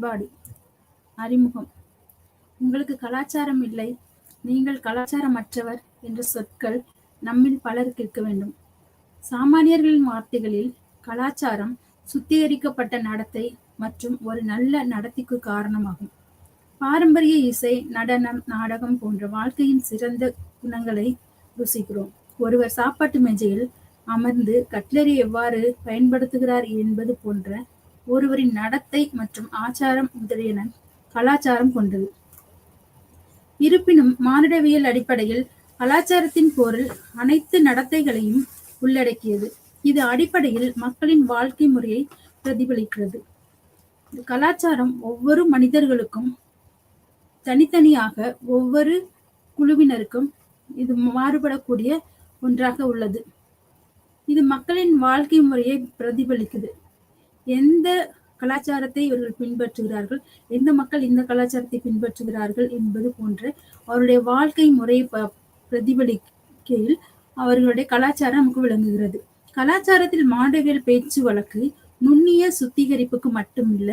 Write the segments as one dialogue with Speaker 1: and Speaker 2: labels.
Speaker 1: செயல்பாடு. அறிமுகம். உங்களுக்கு கலாச்சாரம் இல்லை, நீங்கள் கலாச்சாரமற்றவர் என்ற சொற்கள் நம்மில் பலருக்கு இருக்க வேண்டும். சாமானியர்களின் வார்த்தைகளில் கலாச்சாரம் சுத்திகரிக்கப்பட்ட நடத்தை மற்றும் ஒரு நல்ல நடத்தைக்கு காரணமாகும். பாரம்பரிய இசை, நடனம், நாடகம் போன்ற வாழ்க்கையின் சிறந்த குணங்களை ருசிக்கிறோம். ஒருவர் சாப்பாட்டு மேஜையில் அமர்ந்து கட்லரி எவ்வாறு பயன்படுத்துகிறார் என்பது போன்ற ஒருவரின் நடத்தை மற்றும் ஆச்சாரம் முதலியன கலாச்சாரம் கொண்டது. இருப்பினும் மானுடவியல் அடிப்படையில் கலாச்சாரத்தின் பொருள் அனைத்து நடத்தைகளையும் உள்ளடக்கியது. இது அடிப்படையில் மக்களின் வாழ்க்கை முறையை பிரதிபலிக்கிறது. கலாச்சாரம் ஒவ்வொரு மனிதர்களுக்கும் தனித்தனியாக, ஒவ்வொரு குழுவினருக்கும் இது மாறுபடக்கூடிய ஒன்றாக உள்ளது. இது மக்களின் வாழ்க்கை முறையை பிரதிபலிக்குது. எந்த கலாச்சாரத்தை இவர்கள் பின்பற்றுகிறார்கள், எந்த மக்கள் இந்த கலாச்சாரத்தை பின்பற்றுகிறார்கள் என்பது போன்ற அவருடைய வாழ்க்கை முறையை பிரதிபலிக்கையில் அவர்களுடைய கலாச்சாரம் நமக்கு விளங்குகிறது. கலாச்சாரத்தில் மானுடவியல் பேச்சு வழக்கு நுண்ணிய சுத்திகரிப்புக்கு மட்டுமில்ல,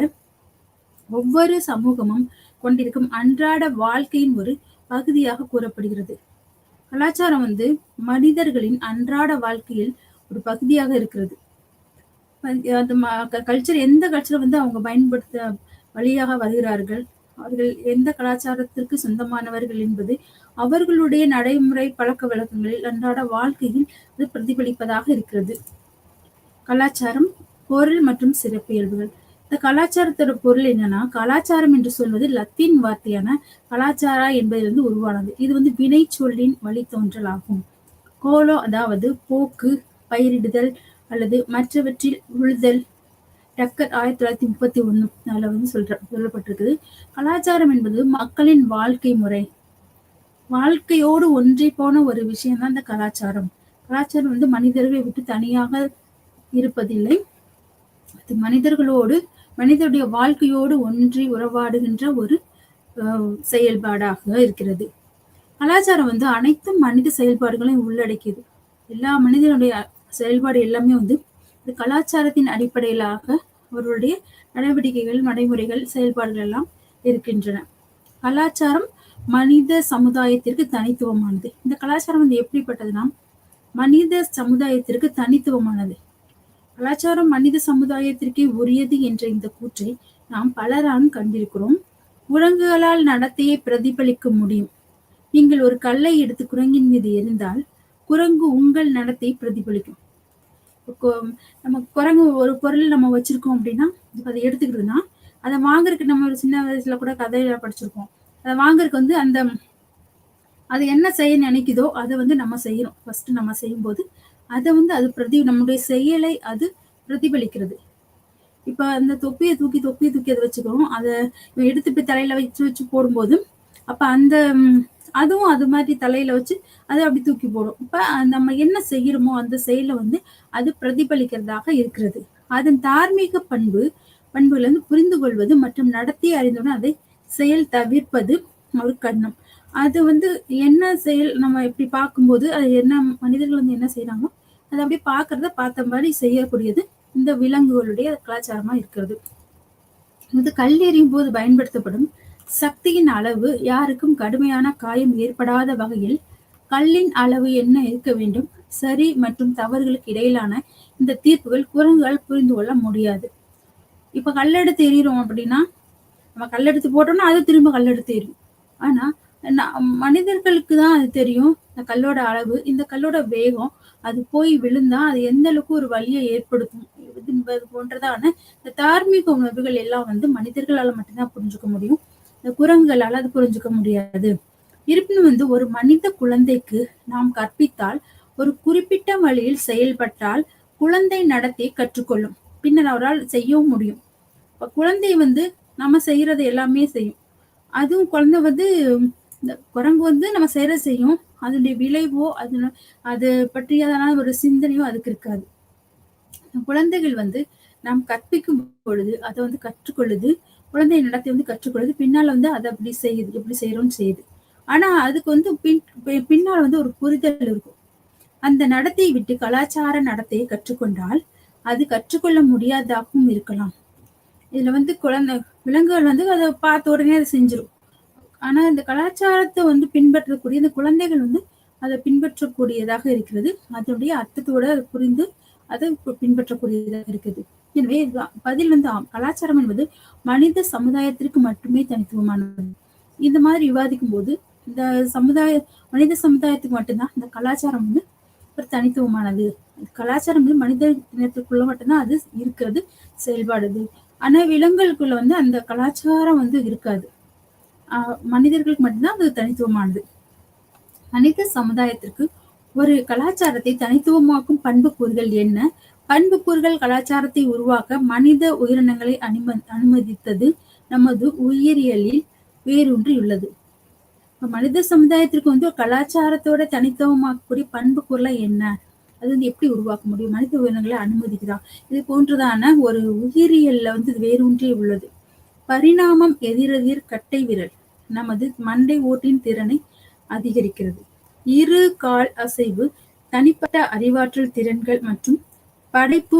Speaker 1: ஒவ்வொரு சமூகமும் கொண்டிருக்கும் அன்றாட வாழ்க்கையின் ஒரு பகுதியாக கூறப்படுகிறது. கலாச்சாரம் மனிதர்களின் அன்றாட வாழ்க்கையில் ஒரு பகுதியாக இருக்கிறது. கல்ச்சர், எந்த கல்ச்சரை அவங்க பயன்படுத்த வழியாக வருகிறார்கள், அவர்கள் எந்த கலாச்சாரத்திற்கு சொந்தமானவர்கள் என்பது அவர்களுடைய நடைமுறை பழக்க வழக்கங்களில் அன்றாட வாழ்க்கையில் அது பிரதிபலிப்பதாக இருக்கிறது. கலாச்சாரம், பொருள் மற்றும் சிறப்பியல்புகள். இந்த கலாச்சாரத்தோட பொருள் என்னன்னா, கலாச்சாரம் என்று சொல்வது லத்தீன் வார்த்தையான கலாச்சாரா என்பதிலிருந்து உருவானது. இது வினை சொல்லின் வழித்தோன்றல் ஆகும். கோலோ அதாவது போக்கு, பயிரிடுதல் அல்லது மற்றவற்றில் உழுதல். டக்கர் 1931 சொல்லப்பட்டிருக்குது. கலாச்சாரம் என்பது மக்களின் வாழ்க்கை முறை, வாழ்க்கையோடு ஒன்றி போன ஒரு விஷயம் தான் இந்த கலாச்சாரம். கலாச்சாரம் மனிதர்களை விட்டு தனியாக இருப்பதில்லை. அது மனிதருடைய வாழ்க்கையோடு ஒன்றி உறவாடுகின்ற ஒரு செயல்பாடாக இருக்கிறது. கலாச்சாரம் அனைத்து மனித செயல்பாடுகளையும் உள்ளடக்கியது. எல்லா மனிதனுடைய செயல்பாடு எல்லாமே இந்த கலாச்சாரத்தின் அடிப்படையிலாக அவருடைய நடவடிக்கைகள், நடைமுறைகள், செயல்பாடுகள் எல்லாம் இருக்கின்றன. கலாச்சாரம் மனித சமுதாயத்திற்கு தனித்துவமானது. இந்த கலாச்சாரம் எப்படிப்பட்டதுன்னா, மனித சமுதாயத்திற்கு தனித்துவமானது. கலாச்சாரம் மனித சமுதாயத்திற்கே உரியது என்ற இந்த கூற்றை நாம் பலராலும் கண்டிருக்கிறோம். குரங்குகளால் நடத்தையை பிரதிபலிக்க முடியும். நீங்கள் ஒரு கல்லை எடுத்து குரங்கின் மீது எறிந்தால் குரங்கு உங்கள் நடத்தையை பிரதிபலிக்கும். நம்ம குரங்கு ஒரு பொருள் நம்ம வச்சிருக்கோம் அப்படின்னா, அதை எடுத்துக்கிட்டுனா அதை வாங்குறதுக்கு நம்ம சின்ன வயசுல கூட கதையில படிச்சிருக்கோம். அதை வாங்குறதுக்கு அது என்ன செய்ய நினைக்குதோ அதை நம்ம செய்யறோம். ஃபர்ஸ்ட் நம்ம செய்யும் போது அதை அது நம்முடைய செயலை அது பிரதிபலிக்கிறது. இப்ப அந்த தொப்பியை தூக்கி அதை வச்சுக்கிறோம். அதை எடுத்து போய் தலையில வச்சு போடும்போது அப்ப அதுவும் அது மாதிரி தலையில வச்சு அதை அப்படி தூக்கி போடும். இப்ப நம்ம என்ன செய்யறோமோ அந்த செயலை அது பிரதிபலிக்கிறதாக இருக்கிறது. அதன் தார்மீக பண்புல புரிந்து கொள்வது மற்றும் நடத்தி அறிந்தவுடன் அதை செயல் தவிர்ப்பது ஒரு கண்ணம். அது என்ன செயல் நம்ம எப்படி பார்க்கும்போது அது என்ன மனிதர்கள் என்ன செய்யறாங்களோ அதை அப்படியே பார்த்த மாதிரி செய்யக்கூடியது இந்த விலங்குகளுடைய கலாச்சாரமா இருக்கிறது. கல் எறியும் போது பயன்படுத்தப்படும் சக்தியின் அளவு யாருக்கும் கடுமையான காயம் ஏற்படாத வகையில் கல்லின் அளவு என்ன இருக்க வேண்டும், சரி மற்றும் தவறுகளுக்கு இடையிலான இந்த தீர்ப்புகள் குரங்குகள் புரிந்து கொள்ள முடியாது. இப்ப கல்லெடுத்து எறிகிறோம் அப்படின்னா, நம்ம கல்லெடுத்து போட்டோம்னா அது திரும்ப கல்லெடுத்து எறியும். ஆனா மனிதர்களுக்கு தான் அது தெரியும், இந்த கல்லோட அளவு, இந்த கல்லோட வேகம், அது போய் விழுந்தா அது எந்த அளவுக்கு ஒரு வலியை ஏற்படுத்தும் என்பது போன்றதான இந்த தார்மீக உணர்வுகள் எல்லாம் மனிதர்களால மட்டும்தான் புரிஞ்சுக்க முடியும். இந்த குரங்குகளால் அது புரிஞ்சுக்க முடியாது. இருப்பினும் ஒரு மனித குழந்தைக்கு நாம் கற்பித்தால், ஒரு குறிப்பிட்ட வழியில் செயல்பட்டால் குழந்தை நடத்தை கற்றுக்கொள்ளும். பின்னர் அவரால் செய்யவும் முடியும். இப்ப குழந்தை நம்ம செய்யறது எல்லாமே செய்யும். அதுவும் குழந்தை இந்த குரங்கு நம்ம செய்யற செய்யும். அதனுடைய விளைவோ அது பற்றியதான ஒரு சிந்தனையோ அதுக்கு இருக்காது. குழந்தைகள் நாம் கற்பிக்கும் பொழுது அதை கற்றுக்கொள்ளுது. குழந்தை நடத்தை கற்றுக்கொள்ளுது. பின்னால அதை அப்படி செய்யுது, எப்படி செய்யறோம்னு செய்யுது. ஆனா அதுக்கு பின்னால் ஒரு புரிதல் இருக்கும். அந்த நடத்தையை விட்டு கலாச்சார நடத்தையை கற்றுக்கொண்டால் அது கற்றுக்கொள்ள முடியாதாகவும் இருக்கலாம். இதுல விலங்குகள் வந்து அதை பார்த்த உடனே அதை செஞ்சிடும். ஆனா இந்த கலாச்சாரத்தை வந்து பின்பற்றக்கூடிய இந்த குழந்தைகள் வந்து அதை பின்பற்றக்கூடியதாக இருக்கிறது. அதனுடைய அர்த்தத்தோட அதை புரிந்து அதை பின்பற்றக்கூடியதாக இருக்குது. எனவே பதில் வந்து ஆம். கலாச்சாரம் என்பது மனித சமுதாயத்திற்கு மட்டுமே தனித்துவமானது. இந்த மாதிரி விவாதிக்கும் போது இந்த மனித சமுதாயத்துக்கு மட்டும்தான் இந்த கலாச்சாரம் வந்து ஒரு தனித்துவமானது. கலாச்சாரம் வந்து மனித இனத்துக்குள்ள மட்டும்தான் அது இருக்கிறது, செயல்பாடுது. ஆனா விலங்குகளுக்குள்ள வந்து அந்த கலாச்சாரம் வந்து இருக்காது. மனிதர்களுக்கு மட்டும்தான் அது தனித்துவமானது. மனித சமுதாயத்திற்கு ஒரு கலாச்சாரத்தை தனித்துவமாக்கும் பண்புக்கூறுகள் என்ன? பண்புக்கூறுகள் கலாச்சாரத்தை உருவாக்க மனித உயிரினங்களை அனுமதித்தது நமது உயிரியலில் வேரூன்றியுள்ளது. மனித சமுதாயத்திற்கு வந்து கலாச்சாரத்தோட தனித்துவமாக்கக்கூடிய பண்புக்கூறுலாம் என்ன? அது வந்து எப்படி உருவாக்க முடியும்? மனித உயிரினங்களை அனுமதிக்குதா? இது போன்றதான ஒரு உயிரியல்ல வந்து வேரூன்றி உள்ளது. பரிணாமம் எதிரெதிர் கட்டை விரல் நமது மண்டை ஓட்டின் திறனை அதிகரிக்கிறது. இரு கால் அசைவு தனிப்பட்ட அறிவாற்றல் திறன்கள் மற்றும் படைப்பு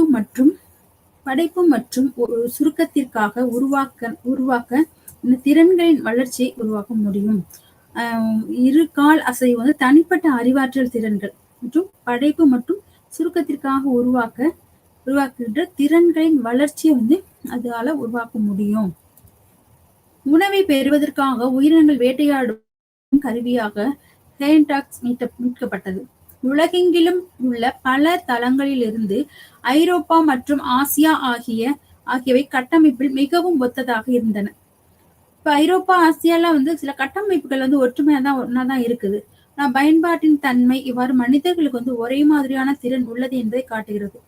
Speaker 1: மற்றும் ஒரு சுருக்கத்திற்காக உருவாக்க இந்த திறன்களின் வளர்ச்சியை உருவாக்க முடியும். இரு கால் அசைவு வந்து தனிப்பட்ட அறிவாற்றல் திறன்கள் மற்றும் படைப்பு மற்றும் சுருக்கத்திற்காக உருவாக்குகின்ற திறன்களின் வளர்ச்சியை வந்து அதால உருவாக்க முடியும். உணவை பெறுவதற்காக உயிரினங்கள் வேட்டையாடும் கருவியாக ஹேண்டாக்ஸ் மீட்கப்பட்டது. உலகெங்கிலும் உள்ள பல தளங்களிலிருந்து ஐரோப்பா மற்றும் ஆசியா ஆகியவை கட்டமைப்பில் மிகவும் ஒத்ததாக இருந்தன. இப்ப ஐரோப்பா, ஆசியால வந்து சில கட்டமைப்புகள் வந்து ஒன்னாதான் இருக்குது. பயன்பாட்டின் தன்மை இவ்வாறு மனிதர்களுக்கு வந்து ஒரே மாதிரியான திறன் உள்ளது என்பதை காட்டுகிறது.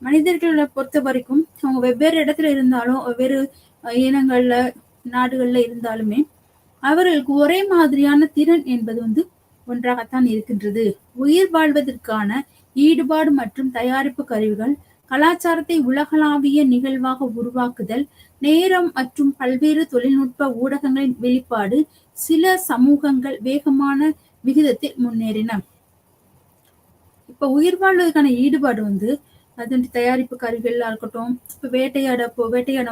Speaker 1: மனிதர்களை பொறுத்த வரைக்கும் அவங்க வெவ்வேறு இடத்துல இருந்தாலும், வெவ்வேறு இனங்கள்ல, நாடுகள்ல இருந்தாலுமே அவர்களுக்கு ஒரே மாதிரியான திறன் என்பது வந்து ஒன்றாகத்தான் இருக்கின்றது. உயிர் வாழ்வதற்கான ஈடுபாடு மற்றும் தயாரிப்பு கருவிகள், கலாச்சாரத்தை உலகளாவிய நிகழ்வாக உருவாக்குதல், நேரம் மற்றும் பல்வேறு தொழில்நுட்ப ஊடகங்களின் வெளிப்பாடு, சில சமூகங்கள் வேகமான விகிதத்தில் முன்னேறின. இப்ப உயிர் வாழ்வதற்கான ஈடுபாடு வந்து அது தயாரிப்பு கருவிகளா இருக்கட்டும், இப்ப வேட்டையாட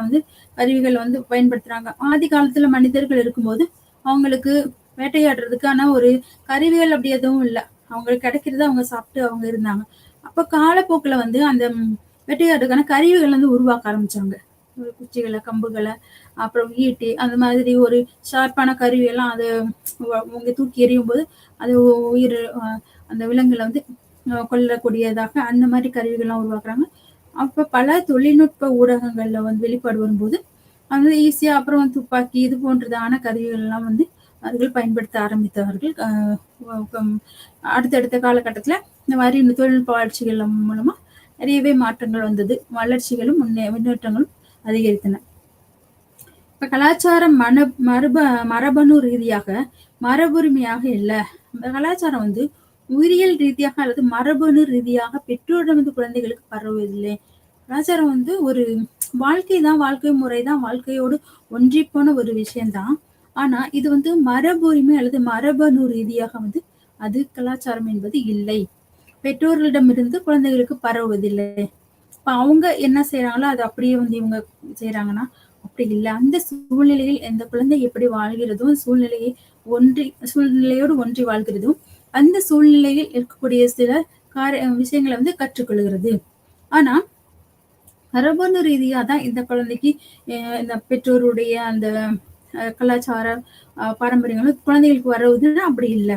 Speaker 1: வந்து கருவிகள் வந்து பயன்படுத்துறாங்க. ஆதி காலத்துல மனிதர்கள் இருக்கும்போது அவங்களுக்கு வேட்டையாடுறதுக்கான ஒரு கருவிகள் அப்படி எதுவும் இல்லை. அவங்களுக்கு கிடைக்கிறத அவங்க சாப்பிட்டு அவங்க இருந்தாங்க. அப்ப காலப்போக்குல வந்து அந்த வேட்டையாடுறதுக்கான கருவிகள் வந்து உருவாக்க ஆரம்பிச்சாங்க. குச்சிகளை, கம்புகளை, அப்புறம் ஈட்டி, அந்த மாதிரி ஒரு ஷார்ப்பான கருவியெல்லாம் அதை அவங்க தூக்கி எறியும் போது அது அந்த விலங்குகளை வந்து கொல்லக்கூடியதாக அந்த மாதிரி கருவிகள்லாம் உருவாக்குறாங்க. அப்ப பல தொழில்நுட்ப ஊடகங்கள்ல வந்து வெளிப்பாடு வரும்போது அது ஈஸியா அப்புறம் துப்பாக்கி இது போன்றதான கருவிகள் எல்லாம் வந்து அவர்கள் பயன்படுத்த ஆரம்பித்தவர்கள். அடுத்தடுத்த காலகட்டத்துல இந்த மாதிரி இந்த தொழில்நுட்ப வளர்ச்சிகள் மூலமா நிறையவே மாற்றங்கள் வந்தது. வளர்ச்சிகளும் முன்னேற்றங்களும் அதிகரித்தன. இப்ப கலாச்சாரம் மரபணு ரீதியாக, மரபுரிமையாக இல்லை. கலாச்சாரம் வந்து உயிரியல் ரீதியாக அல்லது மரபணு ரீதியாக பெற்றோரிடமிருந்து குழந்தைகளுக்கு பரவுவதில்லை. கலாச்சாரம் வந்து ஒரு வாழ்க்கை முறைதான், வாழ்க்கையோடு ஒன்றி போன ஒரு விஷயம்தான். ஆனா இது வந்து மரபுரிமை அல்லது மரபணு ரீதியாக வந்து அது கலாச்சாரம் என்பது இல்லை. பெற்றோர்களிடமிருந்து குழந்தைகளுக்கு பரவுவதில்லை. இப்ப அவங்க என்ன செய்யறாங்களோ அது அப்படியே வந்து இவங்க செய்யறாங்கன்னா அப்படி இல்லை. அந்த சூழ்நிலையில் எந்த குழந்தை எப்படி வாழ்கிறதோ சூழ்நிலையோடு ஒன்றி வாழ்கிறதும் அந்த சூழ்நிலையில் இருக்கக்கூடிய சில விஷயங்களை வந்து கற்றுக்கொள்கிறது. ஆனா மரபணு ரீதியா தான் இந்த குழந்தைக்கு இந்த பெற்றோருடைய அந்த கலாச்சார பாரம்பரியங்களும் குழந்தைகளுக்கு வருவதுன்னா அப்படி இல்லை.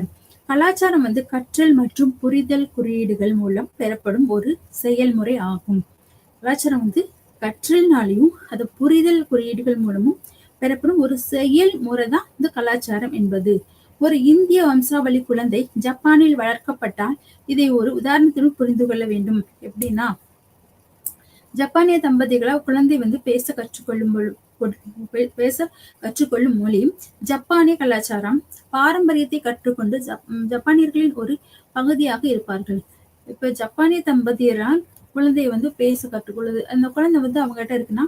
Speaker 1: கலாச்சாரம் வந்து கற்றல் மற்றும் புரிதல் குறியீடுகள் மூலம் பெறப்படும் ஒரு செயல்முறை ஆகும். கலாச்சாரம் வந்து கற்றல்னாலையும் அது புரிதல் குறியீடுகள் மூலமும் பெறப்படும் ஒரு செயல்முறை தான் இந்த கலாச்சாரம் என்பது. ஒரு இந்திய வம்சாவளி குழந்தை ஜப்பானில் வளர்க்கப்பட்டால் இதை ஒரு உதாரணத்துடன் புரிந்து கொள்ள வேண்டும். எப்படின்னா, ஜப்பானிய தம்பதிகளா குழந்தை வந்து பேச கற்றுக்கொள்ளும் மொழியும் ஜப்பானிய கலாச்சாரம் பாரம்பரியத்தை கற்றுக்கொண்டு ஜப்பானியர்களின் ஒரு பகுதியாக இருப்பார்கள். இப்ப ஜப்பானிய தம்பதியரால் குழந்தைய வந்து பேச கற்றுக்கொள்ளுது. அந்த குழந்தை வந்து அவங்க கிட்ட இருக்குன்னா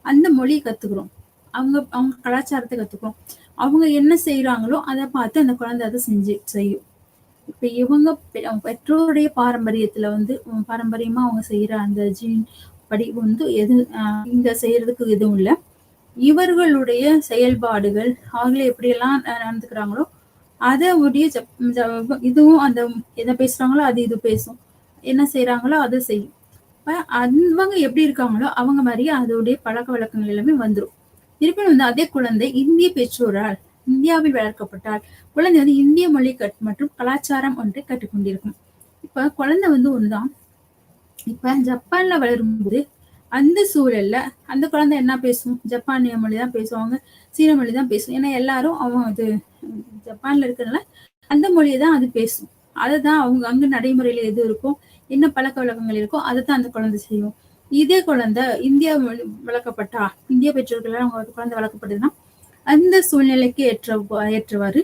Speaker 1: அந்த மொழியை கத்துக்கிறோம், அவங்க கலாச்சாரத்தை கத்துக்கிறோம். அவங்க என்ன செய்யறாங்களோ அதை பார்த்து அந்த குழந்தை அதை செய்யும். இப்ப இவங்க பெற்றோருடைய பாரம்பரியத்துல வந்து பாரம்பரியமா அவங்க செய்யற அந்த ஜீன் படி வந்து இங்க செய்யறதுக்கு எதுவும் இல்லை. இவர்களுடைய செயல்பாடுகள் அவர்கள் எப்படியெல்லாம் நடந்துக்கிறாங்களோ அதை உடைய இதுவும் அந்த எதை பேசுறாங்களோ அது இது பேசும், என்ன செய்யறாங்களோ அதை செய்யும். அவங்க எப்படி இருக்காங்களோ அவங்க மாதிரி அதோடைய பழக்க வழக்கங்கள் எல்லாமே வந்துடும். இருப்பினும் வந்து அதே குழந்தை இந்திய பெற்றோரால் இந்தியாவில் வளர்க்கப்பட்டால் குழந்தை வந்து இந்திய மொழி மற்றும் கலாச்சாரம் ஒன்றை கற்றுக்கொண்டிருக்கும். இப்ப குழந்தை வந்து ஒண்ணுதான். இப்ப ஜப்பான்ல வளரும்போது அந்த சூழல்ல அந்த குழந்தை என்ன பேசும்? ஜப்பானிய மொழி தான் பேசுவாங்க, சீன மொழி தான் பேசும். ஏன்னா எல்லாரும் அவங்க அது ஜப்பான்ல இருக்கிறதுனால அந்த மொழியை தான் அது பேசும். அதுதான் அவங்க அங்க நடைமுறையில எது இருக்கும், என்ன பழக்க வழக்கங்கள் இருக்கோ அதை தான் அந்த குழந்தை செய்யும். இதே குழந்தை இந்தியா வளர்க்கப்பட்டா, இந்திய பெற்றோர்கள் அவங்க குழந்தை வளர்க்கப்படுதுன்னா அந்த சூழ்நிலைக்கு ஏற்றவாறு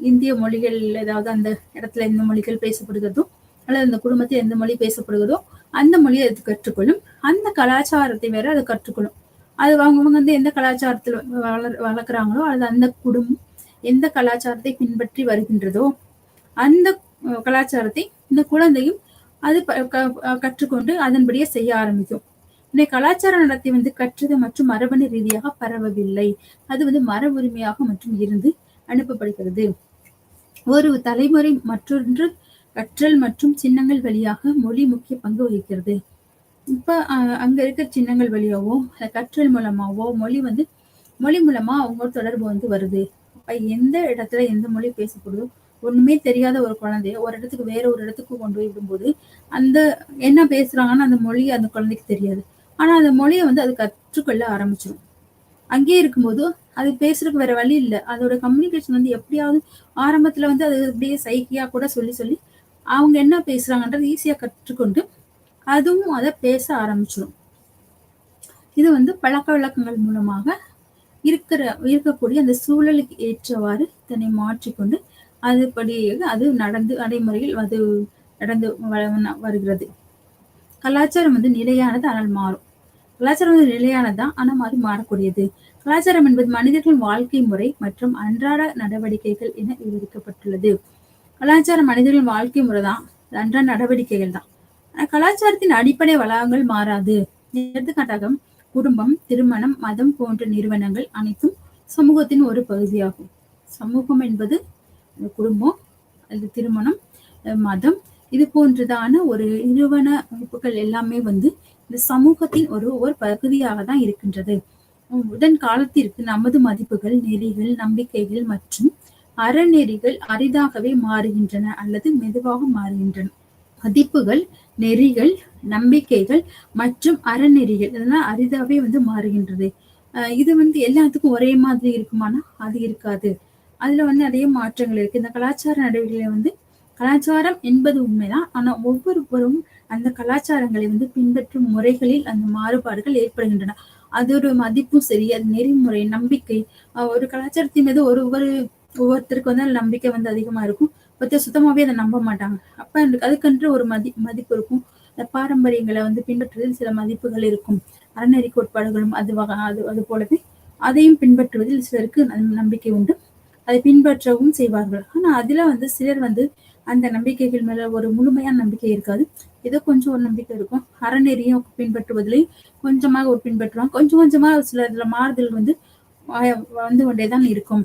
Speaker 1: இந்திய மொழிகள், ஏதாவது அந்த இடத்துல எந்த மொழிகள் பேசப்படுகிறதோ அல்லது அந்த குடும்பத்தில் எந்த மொழி பேசப்படுகிறதோ அந்த மொழியை அது கற்றுக்கொள்ளும். அந்த கலாச்சாரத்தை வேற அது கற்றுக்கொள்ளும். அது அவங்க வந்து எந்த கலாச்சாரத்தில் வளர்க்குறாங்களோ அல்லது அந்த குடும்பம் எந்த கலாச்சாரத்தை பின்பற்றி வருகின்றதோ அந்த கலாச்சாரத்தை இந்த குழந்தையும் அது கற்றுக்கொண்டு அதன்படியே செய்ய ஆரம்பிக்கும். இன்னைக்கு கலாச்சார நடத்தை வந்து கற்றது மற்றும் மரபணு ரீதியாக பரவவில்லை, அது வந்து மரபுரிமையாக மற்றும் இருந்து அனுப்பப்படுகிறது. ஒரு தலைமுறை மற்றொன்று கற்றல் மற்றும் சின்னங்கள் வழியாக மொழி முக்கிய பங்கு வகிக்கிறது. இப்ப அங்க இருக்கிற சின்னங்கள் வழியாவோ கற்றல் மூலமாவோ மொழி மூலமா அவங்க தொடர்பு வந்து வருது. அப்ப எந்த இடத்துல எந்த மொழி பேசப்படுதோ, ஒண்ணுமே தெரியாத ஒரு குழந்தைய ஒரு இடத்துக்கு வேற ஒரு இடத்துக்கு கொண்டு போய் விடும்போது அந்த என்ன பேசுறாங்கன்னு அந்த மொழி அந்த குழந்தைக்கு தெரியாது. ஆனா அந்த மொழியை வந்து அது கற்றுக்கொள்ள ஆரம்பிச்சிடும். அங்கேயே இருக்கும்போது அது பேசுறதுக்கு வேற வழி இல்லை. அதோட கம்யூனிகேஷன் வந்து எப்படியாவது ஆரம்பத்துல வந்து அது அப்படியே சைக்கியா கூட சொல்லி அவங்க என்ன பேசுறாங்கன்றது ஈஸியா கற்றுக்கொண்டு அதுவும் அதை பேச ஆரம்பிச்சிடும். இது வந்து பழக்க வழக்கங்கள் மூலமாக இருக்கக்கூடிய அந்த சூழலுக்கு ஏற்றவாறு தன்னை மாற்றிக்கொண்டு அதுபடியே அது நடந்து நடைமுறையில் அது நடந்து வருகிறது. கலாச்சாரம் வந்து நிலையானது, ஆனால் மாறும். கலாச்சாரம் வந்து நிலையானதுதான், ஆனா மாறக்கூடியது. கலாச்சாரம் என்பது மனிதர்களின் வாழ்க்கை முறை மற்றும் அன்றாட நடவடிக்கைகள் என விவரிக்கப்பட்டுள்ளது. கலாச்சாரம் மனிதர்களின் வாழ்க்கை முறைதான், அன்றாட நடவடிக்கைகள் தான். கலாச்சாரத்தின் அடிப்படை வளங்கள் மாறாது. எடுத்துக்காட்டாக குடும்பம், திருமணம், மதம் போன்ற நிறுவனங்கள் அனைத்தும் சமூகத்தின் ஒரு பகுதியாகும். சமூகம் என்பது குடும்பம், அது திருமணம், மதம், இது போன்றதான ஒரு நிறுவன அமைப்புகள் எல்லாமே வந்து இந்த சமூகத்தின் ஒரு பகுதியாக தான் இருக்கின்றது. உடன் காலத்திற்கு நமது மதிப்புகள், நெறிகள், நம்பிக்கைகள் மற்றும் அறநெறிகள் அரிதாகவே மாறுகின்றன அல்லது மெதுவாக மாறுகின்றன. மதிப்புகள், நெறிகள், நம்பிக்கைகள் மற்றும் அறநெறிகள் இதெல்லாம் அரிதாகவே வந்து மாறுகின்றது. இது வந்து எல்லாத்துக்கும் ஒரே மாதிரி இருக்குமானா அது இருக்காது. அதுல வந்து நிறைய மாற்றங்கள் இருக்கு. இந்த கலாச்சார நடவடிக்கைகளை வந்து கலாச்சாரம் என்பது உண்மைதான், ஆனா ஒவ்வொருவரும் அந்த கலாச்சாரங்களை வந்து பின்பற்றும் முறைகளில் அந்த மாறுபாடுகள் ஏற்படுகின்றன. அது ஒரு மதிப்பும் சரி, அது நெறிமுறை, நம்பிக்கை, ஒரு கலாச்சாரத்தின் மீது ஒவ்வொருத்தருக்கு வந்து நம்பிக்கை வந்து அதிகமா இருக்கும், ஒருத்தர் சுத்தமாவே அதை நம்ப மாட்டாங்க. அப்ப அதுக்கென்று ஒரு மதிப்பு இருக்கும். பாரம்பரியங்களை வந்து பின்பற்றுவதில் சில மதிப்புகள் இருக்கும். அறநெறி கோட்பாடுகளும் அது போலவே அதையும் பின்பற்றுவதில் சிலருக்கு நம்பிக்கை உண்டு, அதை பின்பற்றவும் செய்வார்கள். ஆனா அதுல வந்து சிலர் வந்து அந்த நம்பிக்கைகள் மேல ஒரு முழுமையான நம்பிக்கை இருக்காது, ஏதோ கொஞ்சம் ஒரு நம்பிக்கை இருக்கும். அறநெறியும் பின்பற்றுவதிலையும் கொஞ்சமாக ஒரு பின்பற்றுவாங்க, கொஞ்சம் கொஞ்சமா சில இதுல மாறுதல் வந்து கொண்டேதான் இருக்கும்.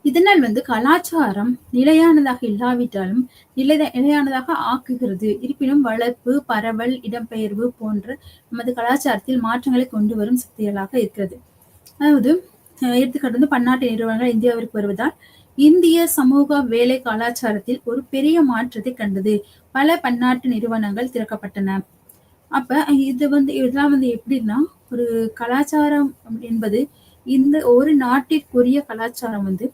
Speaker 1: இதனால் வந்து கலாச்சாரம் நிலையானதாக இல்லாவிட்டாலும் நிலையானதாக ஆக்குகிறது. இருப்பினும் வளர்ப்பு, பரவல், இடம்பெயர்வு போன்ற நமது கலாச்சாரத்தில் மாற்றங்களை கொண்டு வரும் சக்திகளாக இருக்கிறது. அதாவது எடுத்துக்காட்டு வந்து பன்னாட்டு நிறுவனங்கள் இந்தியாவிற்கு வருவதால் இந்திய சமூக வேலை கலாச்சாரத்தில் ஒரு பெரிய மாற்றத்தை கண்டது. பல பன்னாட்டு நிறுவனங்கள் திறக்கப்பட்டன. அப்ப இதெல்லாம் வந்து எப்படின்னா, ஒரு கலாச்சாரம் என்பது இந்த ஒரு நாட்டிற்குரிய கலாச்சாரம் வந்து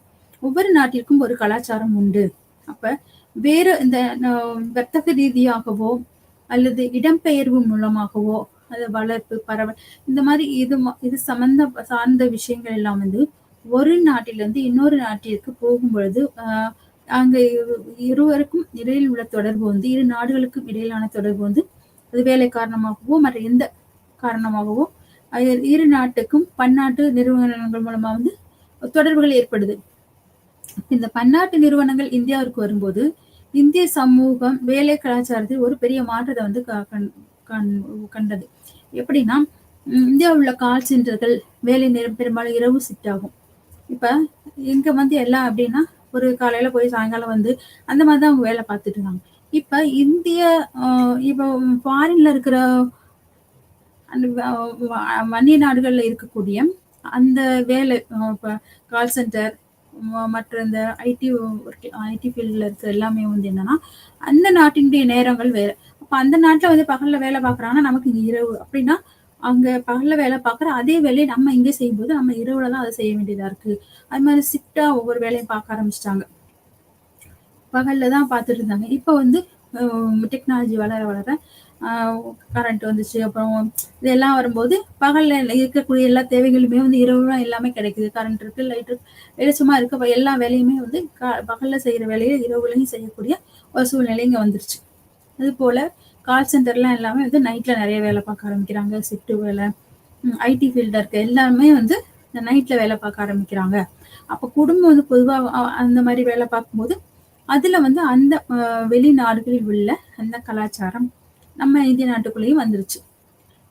Speaker 1: ஒவ்வொரு நாட்டிற்கும் ஒரு கலாச்சாரம் உண்டு. அப்ப வேற இந்த வர்த்தக ரீதியாகவோ அல்லது இடம்பெயர்வு மூலமாகவோ அது வளர்ப்பு, பரவல், இந்த மாதிரி இது சார்ந்த விஷயங்கள் எல்லாம் வந்து ஒரு நாட்டிலிருந்து இன்னொரு நாட்டிற்கு போகும் பொழுது அங்க இருவருக்கும் இடையில் உள்ள தொடர்பு வந்து இரு நாடுகளுக்கும் இடையிலான தொடர்பு வந்து அது வேலை காரணமாகவோ மற்ற எந்த காரணமாகவோ இரு நாட்டுக்கும் பன்னாட்டு நிறுவனங்கள் மூலமா வந்து தொடர்புகள் ஏற்படுது. இந்த பன்னாட்டு நிறுவனங்கள் இந்தியாவிற்கு வரும்போது இந்திய சமூகம் வேலை கலாச்சாரத்தில் ஒரு பெரிய மாற்றத்தை வந்து கண்டது. எப்படின்னா, இந்தியாவில் உள்ள கால் சென்டர்கள் வேலை நேரம் பெரும்பாலும் இரவு ஷிஃப்ட் ஆகும். இப்ப இங்க வந்து எல்லாம் எப்படின்னா, ஒரு காலையில போய் சாயங்காலம் வந்து அந்த மாதிரி தான் அவங்க வேலை பார்த்துட்டு இருந்தாங்க. இப்ப இந்திய அ இப்ப ஃபாரின்ல இருக்கிற அந்த அந்நிய நாடுகள்ல இருக்கக்கூடிய அந்த வேலை இப்ப கால் சென்டர் மற்ற இந்த ஐடி ஃபீல்ட்ல இருக்க எல்லாமே வந்து என்னன்னா, அந்த நாட்டினுடைய நேரங்கள் வேற. அப்ப அந்த நாட்டுல வந்து பகல்ல வேலை பார்க்குறாங்கன்னா, நமக்கு இங்க இரவு. அப்படின்னா, அங்க பகல்ல வேலை பார்க்குற அதே வேலையை நம்ம இங்க செய்யும்போது, நம்ம இரவுல தான் அத செய்ய வேண்டியதா இருக்கு. அது மாரி ஷிஃப்ட்டா ஒவ்வொரு வேலையும் பார்க்க ஆரம்பிச்சுட்டாங்க. பகல்ல தான் பார்த்துட்டு இருந்தாங்க. இப்ப வந்து டெக்னாலஜி வளர வளர அ கரண்ட் வந்துச்சு. அப்புறம் இதெல்லாம் வரும்போது, பகல்ல இருக்கக்கூடிய எல்லா தேவைகளுமே வந்து இரவுலாம் எல்லாமே கிடைக்குது. கரண்ட் இருக்கு, லைட் இருக்கு, வெளிச்சமா இருக்கு. அப்ப எல்லா வேலையுமே வந்து பகல்ல செய்ற வேலைய இரவுலயும் செய்யக்கூடிய ஒரு சூழ்நிலை இங்க வந்துருச்சு. அதுபோல கால் சென்டர்லாம் எல்லாமே வந்து நைட்ல நெறைய வேலை பார்க்க ஆரம்பிக்கிறாங்க. ஷிஃப்ட் வேலை, ஐடி ஃபீல்ட்ல இருக்க எல்லாருமே வந்து இந்த நைட்ல வேலை பார்க்க ஆரம்பிக்கிறாங்க. அப்ப குடும்பம் வந்து பொதுவா அந்த மாரி வேலை பார்க்கும்போது, அதுல வந்து அந்த வெளிநாடுகளில் உள்ள அந்த கலாச்சாரம் நம்ம இந்திய நாட்டுக்குள்ளேயும் வந்துருச்சு.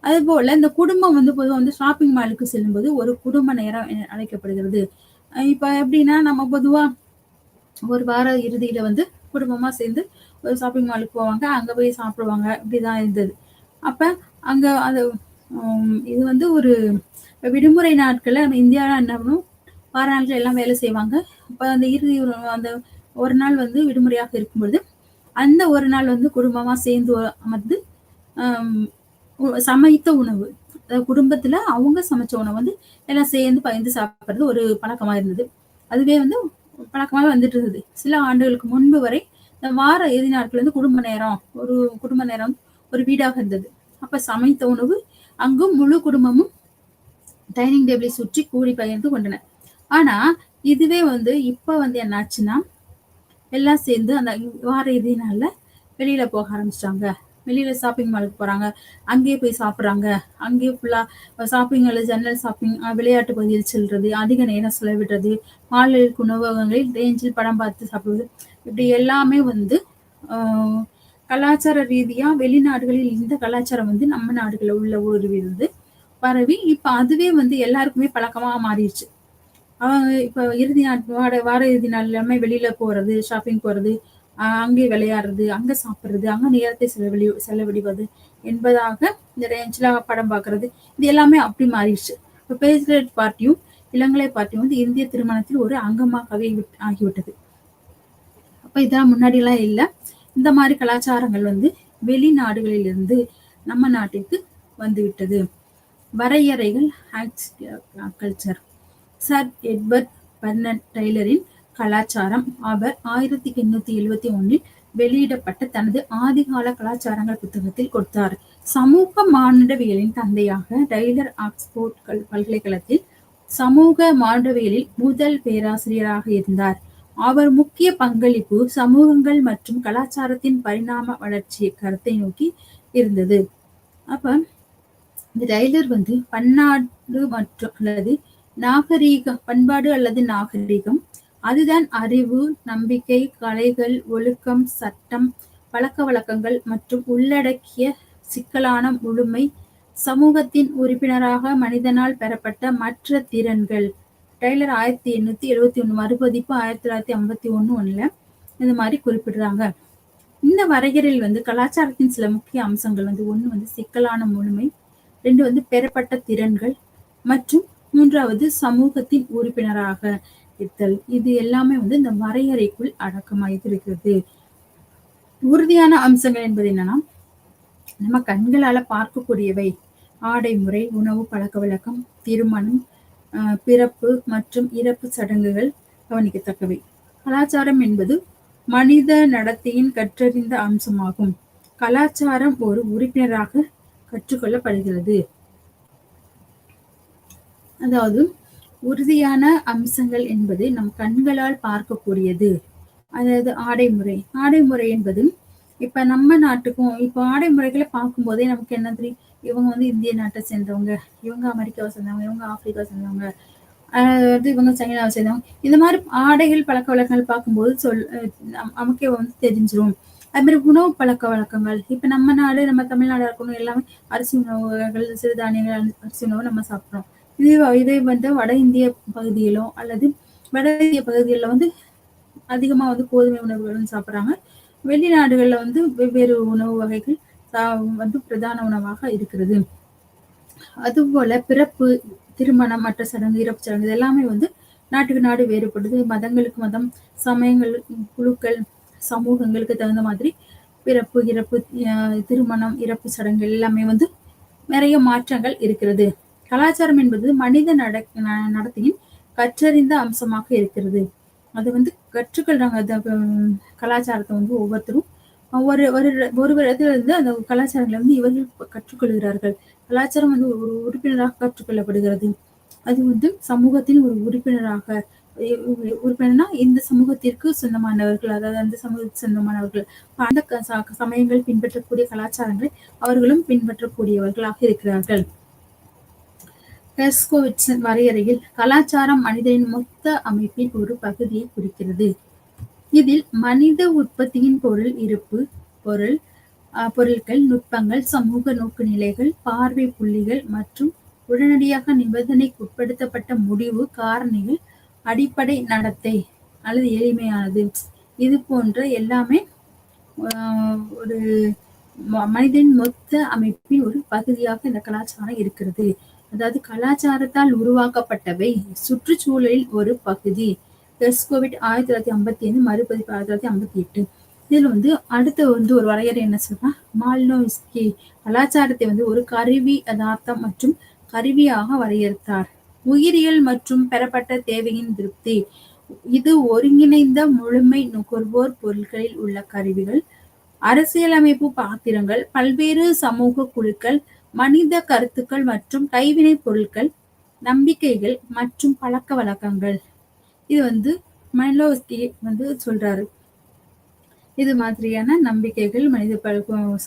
Speaker 1: அதுபோல இந்த குடும்பம் வந்து பொதுவா வந்து ஷாப்பிங் மாலுக்கு செல்லும்போது ஒரு குடும்ப நேரம் அழைக்கப்படுகிறது. இப்ப எப்படின்னா, நம்ம பொதுவா ஒரு வார இறுதியில வந்து குடும்பமா சேர்ந்து ஒரு ஷாப்பிங் மாலுக்கு போவாங்க. அங்க போய் சாப்பிடுவாங்க. இப்படிதான் இருந்தது. அப்ப அங்க அது இது வந்து ஒரு விடுமுறை நாட்கள்ல நம்ம இந்தியால என்ன பண்ணுவோம், வார நாட்கள் எல்லாம் வேலை செய்வாங்க. அப்ப அந்த இறுதி அந்த ஒரு நாள் வந்து விடுமுறையாக இருக்கும்பொழுது, அந்த ஒரு நாள் வந்து குடும்பமா சேர்ந்து அமர்ந்து அம் சமைத்த உணவு. குடும்பத்துல அவங்க சமைச்ச உணவு வந்து எல்லாம் சேர்ந்து பகிர்ந்து சாப்பிடுறது ஒரு பழக்கமா இருந்தது. அதுவே வந்து பழக்கமாவே வந்துட்டு இருந்தது. சில ஆண்டுகளுக்கு முன்பு வரை இந்த வார இறுதி நாட்கள் வந்து குடும்ப நேரம், ஒரு குடும்ப நேரம் ஒரு வீடாக இருந்தது. அப்ப சமைத்த உணவு அங்கும் முழு குடும்பமும் டைனிங் டேபிளை சுற்றி கூடி பகிர்ந்து கொண்டனர். ஆனா, இதுவே வந்து இப்ப வந்து என்னாச்சுன்னா, எல்லாம் சேர்ந்து அந்த வார இறுதி நாள்ல வெளியில போக ஆரம்பிச்சுட்டாங்க. வெளியில ஷாப்பிங் மாலுக்கு போறாங்க. அங்கேயே போய் சாப்பிடுறாங்க. அங்கேயே ஃபுல்லா ஷாப்பிங்ல ஜன்னல் ஷாப்பிங், விளையாட்டு பகுதியில் செல்றது, அதிக நேரம் செலவிடுறது, மால்களில் உணவகங்களில் ரேஞ்சில் படம் பார்த்து சாப்பிடுவது. இப்படி எல்லாமே வந்து அ கலாச்சார ரீதியா வெளிநாடுகளில் இந்த கலாச்சாரம் வந்து நம்ம நாடுகள்ல உள்ள ஊடுருவிருந்து பரவி, இப்ப அதுவே வந்து எல்லாருக்குமே பழக்கமா மாறிருச்சு. அவங்க இப்ப இறுதி நாள் வார இறுதி நாள் எல்லாமே வெளியில போறது, ஷாப்பிங் போறது, அங்கே விளையாடுறது, அங்க சாப்பிடுறது, அங்க நேரத்தை செலவிடுவது என்பதாக இந்த ரேஞ்ச்ல படம் பார்க்கறது. இது எல்லாமே அப்படி மாறிடுச்சு. இப்ப பேச்சுலர் பார்ட்டியும், இளங்கலை பார்ட்டியும் வந்து இந்திய திருமணத்தில் ஒரு அங்கமாகவே ஆகிவிட்டது. அப்ப இதெல்லாம் முன்னாடிலாம் இல்ல. இந்த மாரி கலாச்சாரங்கள் வந்து வெளிநாடுகளிலிருந்து நம்ம நாட்டிற்கு வந்துவிட்டது. வரையறைகள் கல்ச்சர். சர் எட்வர்ட் பர்னட் டெய்லரின் கலாச்சாரம் அவர் 1871 வெளியிடப்பட்ட தனது ஆதிகால கலாச்சாரங்கள் புத்தகத்தில் கொடுத்தார். சமூக மானுடவியலின் தந்தையாக டெய்லர் ஆக்ஸ்போர்ட் பல்கலைக்கழகத்தில் சமூக மானுடவியலில் முதல் பேராசிரியராக இருந்தார். அவர் முக்கிய பங்களிப்பு சமூகங்கள் மற்றும் கலாச்சாரத்தின் பரிணாம வளர்ச்சி கருத்தை நோக்கி இருந்தது. அப்ப இந்த டெய்லர் வந்து பன்னாடு மற்றும் அல்லது பண்பாடு அல்லது நாகரீகம், அதுதான் அறிவு, நம்பிக்கை, கலைகள், ஒழுக்கம், சட்டம், பழக்கவழக்கங்கள் மற்றும் உள்ளடக்கிய சிக்கலான முழுமை சமூகத்தின் உறுப்பினராக மனிதனால் பெறப்பட்ட மற்ற திறன்கள். டெய்லர் 1871 மறுபதிப்பு 1951 இந்த மாதிரி குறிப்பிடுறாங்க. இந்த வரையறையில் வந்து கலாச்சாரத்தின் சில முக்கிய அம்சங்கள் வந்து ஒண்ணு வந்து சிக்கலான முழுமை, 2 வந்து பெறப்பட்ட திறன்கள் மற்றும் 3வது சமூகத்தின் உறுப்பினராக இருத்தல். இது எல்லாமே வந்து இந்த வரையறைக்குள் அடக்கமாயிருக்கிறது. உறுதியான அம்சங்கள் என்பது என்னன்னா, நம்ம கண்களால பார்க்கக்கூடியவை ஆடை முறை, உணவு பழக்கவழக்கம், திருமணம், பிறப்பு மற்றும் இறப்பு சடங்குகள் கவனிக்கத்தக்கவை. கலாச்சாரம் என்பது மனித நடத்தையின் கற்றறிந்த அம்சமாகும். கலாச்சாரம் ஒரு உறுப்பினராக கற்றுக்கொள்ளப்படுகிறது. அதாவது உறுதியான அம்சங்கள் என்பது நம் கண்களால் பார்க்கக்கூடியது. அதாவது ஆடை முறை. ஆடை முறை என்பது இப்ப நம்ம நாட்டுக்கும் இப்ப ஆடை முறைகளை பார்க்கும்போதே நமக்கு என்ன தெரியும், இவங்க வந்து இந்திய நாட்டை சேர்ந்தவங்க, இவங்க அமெரிக்காவை சேர்ந்தவங்க, இவங்க ஆப்பிரிக்காவை சேர்ந்தவங்க, இவங்க சைனாவை சேர்ந்தவங்க. இந்த மாதிரி ஆடைகள் பழக்க வழக்கங்கள் பார்க்கும்போது நமக்கே வந்து தெரிஞ்சிரும். அது மாதிரி உணவு பழக்கவழக்கங்கள். இப்ப நம்ம நாடு, நம்ம தமிழ்நாடா இருக்கணும் எல்லாமே அரிசி உணவுகள், சிறுதானியங்கள், அரிசி உணவு நம்ம சாப்பிடுறோம். இதே வந்து வட இந்திய பகுதியிலோ அல்லது வட இந்திய பகுதிகள்ல வந்து அதிகமா வந்து கோதுமை உணவுகள் சாப்பிடுறாங்க. வெளிநாடுகள்ல வந்து வெவ்வேறு உணவு வகைகள் வந்து பிரதான உணவாக இருக்கிறது. அதுபோல பிறப்பு, திருமணம், மற்ற சடங்கு, இறப்பு சடங்கு இது எல்லாமே வந்து நாட்டுக்கு நாடு வேறுபடுது. மதங்களுக்கு மதம், சமயங்கள், குழுக்கள், சமூகங்களுக்கு தகுந்த மாதிரி பிறப்பு, இறப்பு, திருமணம், இறப்பு சடங்கு எல்லாமே வந்து நிறைய மாற்றங்கள் இருக்கிறது. கலாச்சாரம் என்பது மனித நடத்தையின் கற்றறிந்த அம்சமாக இருக்கிறது. அது வந்து கற்றுக்கொள்றாங்க. கலாச்சாரத்தை வந்து ஒவ்வொருத்தரும் ஒரு ஒரு ஒரு இடத்துல இருந்து அந்த கலாச்சாரங்களை வந்து இவர்கள் கற்றுக்கொள்கிறார்கள். கலாச்சாரம் வந்து ஒரு உறுப்பினராக கற்றுக்கொள்ளப்படுகிறது. அது வந்து சமூகத்தின் ஒரு உறுப்பினராக உறுப்பினர்னா இந்த சமூகத்திற்கு சொந்தமானவர்கள், அதாவது அந்த சமூகத்துக்கு சொந்தமானவர்கள் அந்த சமயங்கள் பின்பற்றக்கூடிய கலாச்சாரங்களை அவர்களும் பின்பற்றக்கூடியவர்களாக இருக்கிறார்கள். பெஸ்கோவிட்ஸின் வரையறையில் கலாச்சாரம் மனிதனின் மொத்த அமைப்பின் ஒரு பகுதியை குறிக்கிறது. இதில் மனித உற்பத்தியின் பொருள் இருப்பு, பொருட்கள், நுட்பங்கள், சமூக நோக்குநிலைகள், பார்வை புள்ளிகள் மற்றும் உடனடியாக நிபந்தனைக்குட்படுத்தப்பட்ட முடிவு காரணிகள், அடிப்படை நடத்தை அல்லது எளிமையானது இது போன்ற எல்லாமே ஒரு மனிதனின் மொத்த அமைப்பின் ஒரு பகுதியாக இந்த கலாச்சாரம் இருக்கிறது. அதாவது கலாச்சாரத்தால் உருவாக்கப்பட்டவை சுற்றுச்சூழலில் ஒரு பகுதி. பெஸ்கோவிட் 1955 மறுபதிப்பு 1958. இதுல வந்து அடுத்த வந்து ஒரு வரையறை என்ன சொல்றா, மால்னோவிஸ்கி கலாச்சாரத்தை வந்து ஒரு கருவி யதார்த்தம் மற்றும் கருவியாக வரையறுத்தார். உயிரியல் மற்றும் பெறப்பட்ட தேவையின் திருப்தி. இது ஒருங்கிணைந்த முழுமை நுகர்வோர் பொருட்களில் உள்ள கருவிகள், அரசியலமைப்பு பாத்திரங்கள், பல்வேறு சமூக குழுக்கள், மனித கருத்துக்கள் மற்றும் கைவினைப் பொருட்கள், நம்பிக்கைகள் மற்றும் பழக்க வழக்கங்கள். இது வந்து மைலோஸ்கி வந்து சொல்றாரு. இது மாதிரியான நம்பிக்கைகள், மனித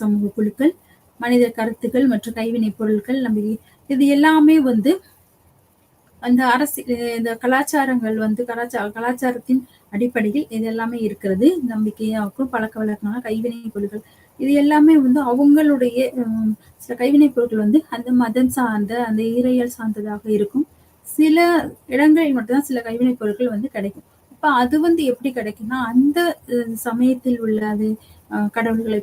Speaker 1: சமூக குழுக்கள், மனித கருத்துக்கள் மற்றும் கைவினைப் பொருட்கள், நம்பிக்கை இது எல்லாமே வந்து அந்த இந்த கலாச்சாரங்கள் வந்து கலாச்சாரத்தின் அடிப்படையில் இது எல்லாமே இருக்கிறது. நம்பிக்கையாக்கும், பழக்க வழக்கங்கள், கைவினைப் பொருட்கள் இது எல்லாமே வந்து அவங்களுடைய சில கைவினைப் பொருட்கள் வந்து அந்த மதம் சார்ந்த, அந்த இறையியல் சார்ந்ததாக இருக்கும். சில இடங்களில் மட்டும்தான் சில கைவினைப் பொருட்கள் வந்து கிடைக்கும். அப்ப அது வந்து எப்படி கிடைக்கும்னா அந்த சமயத்தில் உள்ள அது கடவுள்களை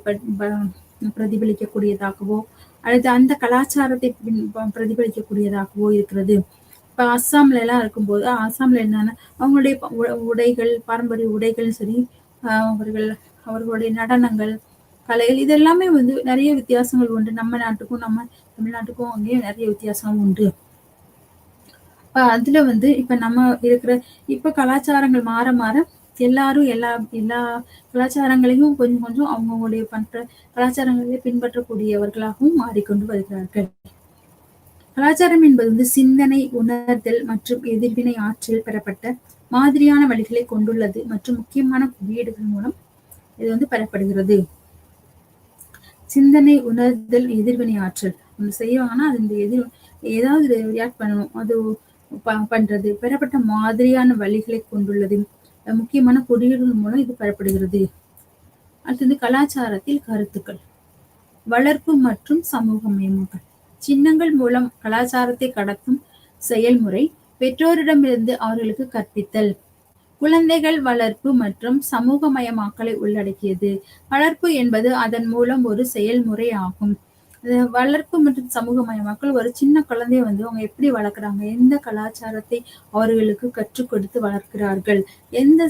Speaker 1: பிரதிபலிக்கக்கூடியதாகவோ அல்லது அந்த கலாச்சாரத்தை பிரதிபலிக்கக்கூடியதாகவோ இருக்கிறது. இப்ப அஸ்ஸாம்ல எல்லாம் இருக்கும்போது அஸ்ஸாம்ல என்னன்னா அவங்களுடைய உடைகள், பாரம்பரிய உடைகள் சரி, அவர்களுடைய நடனங்கள், கலைகள் இது எல்லாமே வந்து நிறைய வித்தியாசங்கள் உண்டு. நம்ம நாட்டுக்கும் நம்ம தமிழ்நாட்டுக்கும் அங்கேயும் நிறைய வித்தியாசம் உண்டு. அதுல வந்து இப்ப நம்ம இருக்கிற இப்ப கலாச்சாரங்கள் மாற மாற எல்லாரும் எல்லா கலாச்சாரங்களையும் கொஞ்சம் கொஞ்சம் அவங்களுடைய பண்ற கலாச்சாரங்களை பின்பற்றக்கூடியவர்களாகவும் மாறிக்கொண்டு வருகிறார்கள். கலாச்சாரம் என்பது வந்து சிந்தனை, உணர்தல் மற்றும் எதிர்வினை ஆற்றல் பெறப்பட்ட மாதிரியான வழிகளை கொண்டுள்ளது மற்றும் முக்கியமான குறியீடுகள் மூலம் இது வந்து பெறப்படுகிறது. சிந்தனை, உணர்தல், எதிர்வினை ஆற்றல் ஒன்று செய்வாங்கன்னா அது இந்த ஏதாவது ரியாக்ட் பண்ணணும், அது பண்றது பெறப்பட்ட மாதிரியான வழிகளை கொண்டுள்ளது, முக்கியமான குறியீடுகள் மூலம் இது பெறப்படுகிறது. அடுத்தது கலாச்சாரத்தில் கருத்துக்கள், வளர்ப்பு மற்றும் சமூகமயமாக்கல். சின்னங்கள் மூலம் கலாச்சாரத்தை கடத்தும் செயல்முறை, பெற்றோரிடமிருந்து அவர்களுக்கு கற்பித்தல், குழந்தைகள் வளர்ப்பு மற்றும் சமூகமயமாக்கலை உள்ளடக்கியது. வளர்ப்பு என்பது அதன் மூலம் ஒரு செயல்முறை ஆகும். வளர்ப்பு மற்றும் சமூகமயமாக்கல் ஒரு சின்ன குழந்தைய வந்து அவங்க எப்படி வளர்க்குறாங்க, எந்த கலாச்சாரத்தை அவர்களுக்கு கற்றுக் கொடுத்து வளர்க்கிறார்கள், எந்த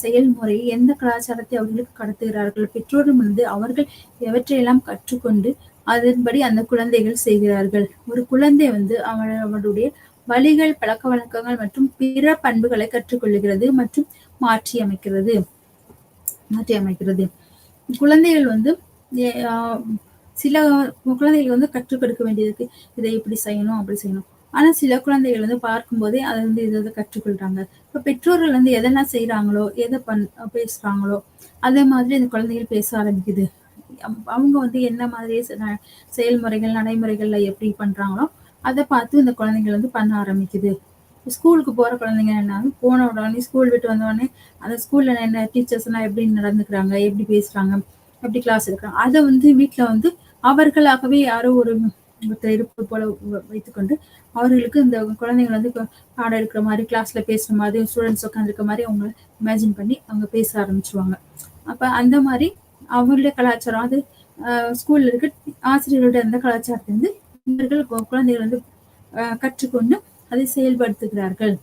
Speaker 1: செயல்முறை, எந்த கலாச்சாரத்தை அவர்களுக்கு கடத்துகிறார்கள், பெற்றோரும் வந்து அவர்கள் எவற்றையெல்லாம் கற்றுக்கொண்டு அதன்படி அந்த குழந்தைகள் செய்கிறார்கள். ஒரு குழந்தை வந்து அவனுடைய வழிகள், பழக்க வழக்கங்கள் மற்றும் பிற பண்புகளை கற்றுக்கொள்கிறது மற்றும் மாற்றி அமைக்கிறது. குழந்தைகள் வந்து சில குழந்தைகள் வந்து கற்றுக் கொடுக்க வேண்டியதுக்கு இதை இப்படி செய்யணும் அப்படி செய்யணும். ஆனா சில குழந்தைகள் வந்து பார்க்கும்போதே அதை வந்து இதை கற்றுக்கொள்றாங்க. இப்ப பெற்றோர்கள் வந்து எதெல்லாம் செய்யறாங்களோ, எதை பேசுறாங்களோ அதே மாதிரி இந்த குழந்தைகள் பேச ஆரம்பிக்குது. அவங்க வந்து என்ன மாதிரி செயல்முறைகள், நடைமுறைகள்ல எப்படி பண்றாங்களோ அதை பார்த்து இந்த குழந்தைகள் வந்து பண்ண ஆரம்பிக்குது. ஸ்கூலுக்கு போற குழந்தைங்க என்ன போன உடனே, ஸ்கூல் விட்டு வந்த உடனே அந்த ஸ்கூல்ல என்ன டீச்சர்ஸ் எல்லாம் எப்படி நடந்துக்கிறாங்க, எப்படி பேசுறாங்க, எப்படி கிளாஸ் எடுக்கிறாங்க. அதை வந்து வீட்டில் வந்து அவர்களாகவே யாரோ ஒரு ஒருத்தர் இருப்பு போல வைத்துக்கொண்டு அவர்களுக்கு இந்த குழந்தைகள் வந்து பாடம் எடுக்கிற மாதிரி கிளாஸ்ல பேசுற மாதிரி ஸ்டூடெண்ட்ஸ் உட்காந்துருக்க மாதிரி அவங்க இமேஜின் பண்ணி அவங்க பேச ஆரம்பிச்சுருவாங்க. அப்ப அந்த மாதிரி அவங்களுடைய கலாச்சாரம் அது ஸ்கூல்ல இருக்க ஆசிரியர்களுடைய அந்த கலாச்சாரத்தை வந்து இவர்கள் குழந்தைகள் வந்து கற்றுக்கொண்டு அதை செயல்படுத்துகிறார்கள்.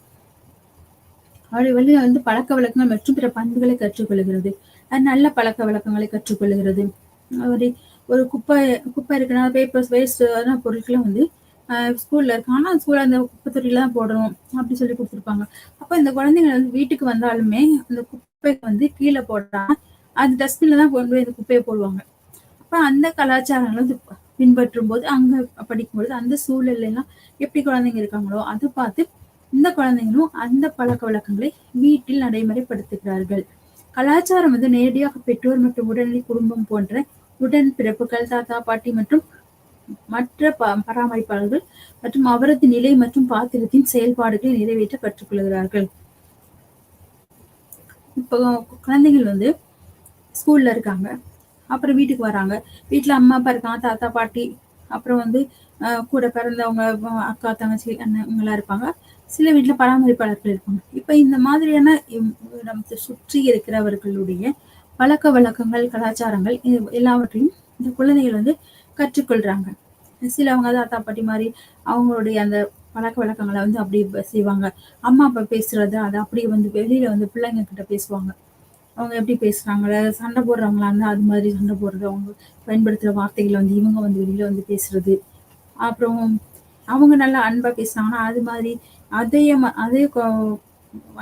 Speaker 1: அவருடைய வழியில வந்து பழக்க வழக்கங்கள் மற்றும் பிற பண்புகளை கற்றுக்கொள்கிறது. அது நல்ல பழக்க வழக்கங்களை கற்றுக்கொள்கிறது. ஒரு ஒரு குப்பை குப்பை இருக்குன்னா பேப்பர்ஸ் வேஸ்ட் பொருட்களை வந்து ஸ்கூல்ல இருக்கு. ஆனா ஸ்கூல்ல அந்த குப்பை தொட்டியில தான் போடணும் அப்படி சொல்லி கொடுத்துருப்பாங்க. அப்ப இந்த குழந்தைங்க வந்து வீட்டுக்கு வந்தாலுமே அந்த குப்பை வந்து கீழே போடாம அது டஸ்ட்பின்ல தான் கொண்டு போய் அந்த குப்பையை போடுவாங்க. அப்ப அந்த கலாச்சாரங்களை வந்து பின்பற்றும் போது அங்க படிக்கும்பொழுது அந்த சூழல்ல எல்லாம் எப்படி குழந்தைங்க இருக்காங்களோ அதை பார்த்து இந்த குழந்தைங்களும் அந்த பழக்க வழக்கங்களை வீட்டில் நடைமுறைப்படுத்துகிறார்கள். கலாச்சாரம் வந்து நேரடியாக பெற்றோர் மற்றும் உடனடி குடும்பம் போன்ற உடன் பிறப்புகள், தாத்தா பாட்டி மற்றும் மற்ற பராமரிப்பாளர்கள் மற்றும் அவரது நிலை மற்றும் பாத்திரத்தின் செயல்பாடுகளை நிறைவேற்ற கற்றுக்கொள்கிறார்கள். இப்போ குழந்தைகள் வந்து ஸ்கூல்ல இருக்காங்க, அப்புறம் வீட்டுக்கு வராங்க. வீட்டுல அம்மா அப்பா இருக்காங்க, தாத்தா பாட்டி, அப்புறம் வந்து கூட பிறந்தவங்க அக்கா தங்கச்சி அண்ணன் இவங்கெல்லாம் இருப்பாங்க. சில வீட்டுல பராமரிப்பாளர்கள் இருப்பாங்க. இப்ப இந்த மாதிரியான நமக்கு சுற்றி இருக்கிறவர்களுடைய பழக்க வழக்கங்கள், கலாச்சாரங்கள் எல்லாவற்றையும் இந்த குழந்தைகள் வந்து கற்றுக்கொள்றாங்க. சிலவங்க தாத்தா பாட்டி மாதிரி அவங்களுடைய அந்த பழக்க வழக்கங்களை வந்து அப்படி செய்வாங்க. அம்மா அப்பா பேசுறது அதை அப்படியே வந்து வெளியில வந்து பிள்ளைங்க கிட்ட பேசுவாங்க. அவங்க எப்படி பேசுறாங்க, சண்டை போடுறவங்களா இருந்தா அது மாதிரி சண்டை போடுறது, அவங்க பயன்படுத்துற வார்த்தைகளை வந்து இவங்க வந்து வெளியில வந்து பேசுறது. அப்புறம் அவங்க நல்லா அன்பா பேசுறாங்கன்னா அது மாதிரி அதே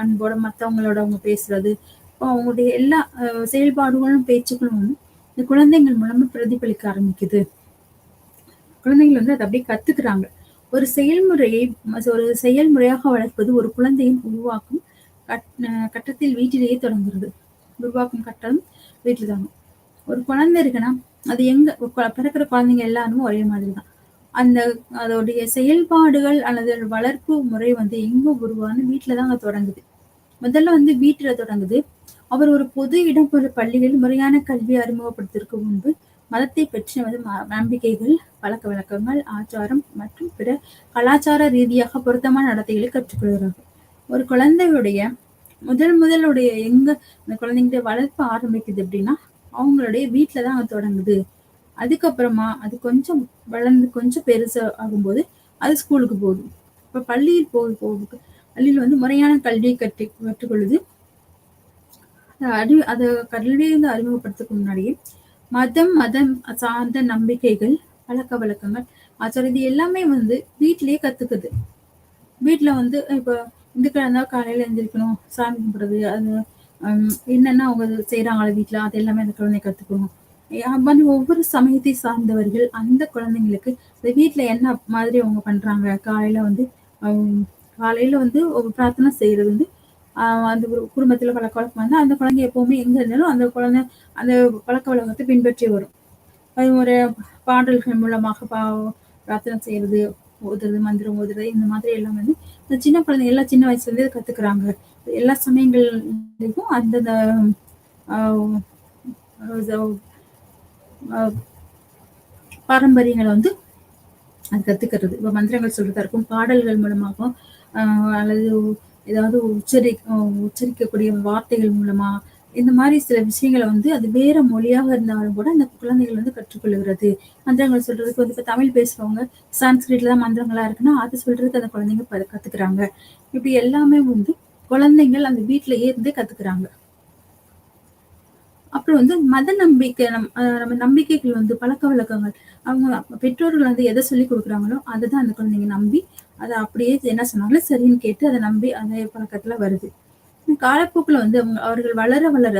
Speaker 1: அன்போட மற்றவங்களோட அவங்க பேசுறது. அவங்களுடைய எல்லா செயல்பாடுகளும் பேச்சுக்களும் வந்து இந்த குழந்தைகள் மூலமா பிரதிபலிக்க ஆரம்பிக்குது. குழந்தைகள் வந்து அதை அப்படியே கத்துக்கிறாங்க. ஒரு செயல்முறையாக வளர்ப்பது ஒரு குழந்தையின் உருவாக்கும் கட்டத்தில் வீட்டிலேயே தொடங்குறது. உருவாக்கும் கட்டம் வீட்டுல தான். ஒரு குழந்தை இருக்குன்னா அது எங்க பிறக்கிற குழந்தைங்க எல்லாருமே ஒரே மாதிரிதான். அந்த அதோடைய செயல்பாடுகள் அல்லது வளர்ப்பு முறை வந்து எங்க உருவான்னு வீட்டுலதான் அங்க தொடங்குது. முதல்ல வந்து வீட்டுல தொடங்குது. அவர் ஒரு பொது இடம் போன்ற பள்ளிகளில் முறையான கல்வி அறிமுகப்படுத்துவதற்கு முன்பு மதத்தை பற்றிய வந்து நம்பிக்கைகள், பழக்க வழக்கங்கள், ஆச்சாரம் மற்றும் பிற கலாச்சார ரீதியாக பொருத்தமான நடத்தைகளை கற்றுக்கொள்கிறார்கள். ஒரு குழந்தையுடைய முதலுடைய எங்க அந்த குழந்தைங்களுடைய வளர்ப்பு ஆரம்பிக்குது அப்படின்னா அவங்களுடைய வீட்டுலதான் அது தொடங்குது. அதுக்கப்புறமா அது கொஞ்சம் வளர்ந்து கொஞ்சம் பெருசா ஆகும்போது அது ஸ்கூலுக்கு போகுது. இப்ப பள்ளியில் போக பள்ளியில் வந்து முறையான கல்வியை கற்றுக்கொள்ளுது. அத கல்வியை வந்து அறிமுகப்படுத்துறதுக்கு முன்னாடியே மதம் சார்ந்த நம்பிக்கைகள், பழக்க வழக்கங்கள், ஆச்சாரம் இது எல்லாமே வந்து வீட்டிலேயே கத்துக்குது. வீட்டுல வந்து இப்ப இந்துக்கள் இருந்தா காலையில எழுந்திரிக்கணும், சாமி கும்பிடுறது, அது என்னென்ன அவங்க செய்யறாங்களோ வீட்டுல அது எல்லாமே அந்த குழந்தை கத்துக்கணும். வந்து ஒவ்வொரு சமயத்தை சார்ந்தவர்கள் அந்த குழந்தைங்களுக்கு வீட்டுல என்ன மாதிரி அவங்க பண்றாங்க, காலையில வந்து ஒரு பிரார்த்தனை செய்யறது வந்து அந்த ஒரு குடும்பத்துல பழக்க வழக்கம் வந்து அந்த குழந்தை எப்பவுமே எங்க இருந்தாலும் அந்த குழந்தை அந்த பழக்க வழக்கத்தை பின்பற்றி வரும். அது ஒரு பாடல்கள் மூலமாக பிரார்த்தனை செய்யறது, ஓதுறது, மந்திரம் ஓதுறது, இந்த மாதிரி எல்லாம் வந்து இந்த சின்ன குழந்தைங்க எல்லாம் சின்ன வயசுல இருந்தே கத்துக்கிறாங்க. எல்லா சமயங்கள்லயும் அந்தந்த பாரம்பரியங்களை வந்து அது கத்துக்கிறது. இப்ப மந்திரங்கள் சொல்றதா இருக்கும், பாடல்கள் மூலமாகவும் அல்லது ஏதாவது உச்சரிக்கக்கூடிய வார்த்தைகள் மூலமா இந்த மாதிரி சில விஷயங்களை வந்து அது வேற மொழியாக இருந்தாலும் கூட அந்த குழந்தைகள் வந்து கற்றுக்கொள்கிறது. மந்திரங்கள் சொல்றதுக்கு வந்து இப்ப தமிழ் பேசுறவங்க சான்ஸ்கிரிட்ல தான் மந்திரங்களா இருக்குன்னா அது சொல்றதுக்கு அந்த குழந்தைங்க கத்துக்கிறாங்க. இப்படி எல்லாமே வந்து குழந்தைகள் அந்த வீட்டிலேயே இருந்து கத்துக்கிறாங்க. அப்புறம் வந்து மத நம்பிக்கை நம்ம நம்பிக்கைகள் வந்து பழக்க வழக்கங்கள் அவங்க பெற்றோர்கள் வந்து எதை சொல்லி கொடுக்குறாங்களோ அதுதான் அந்த குழந்தைங்க நம்பி அதை அப்படியே என்ன சொன்னாலும் சரின்னு கேட்டு அதை நம்பி அதே பழக்கத்துல வருது. காலப்போக்குல வந்து அவர்கள் வளர வளர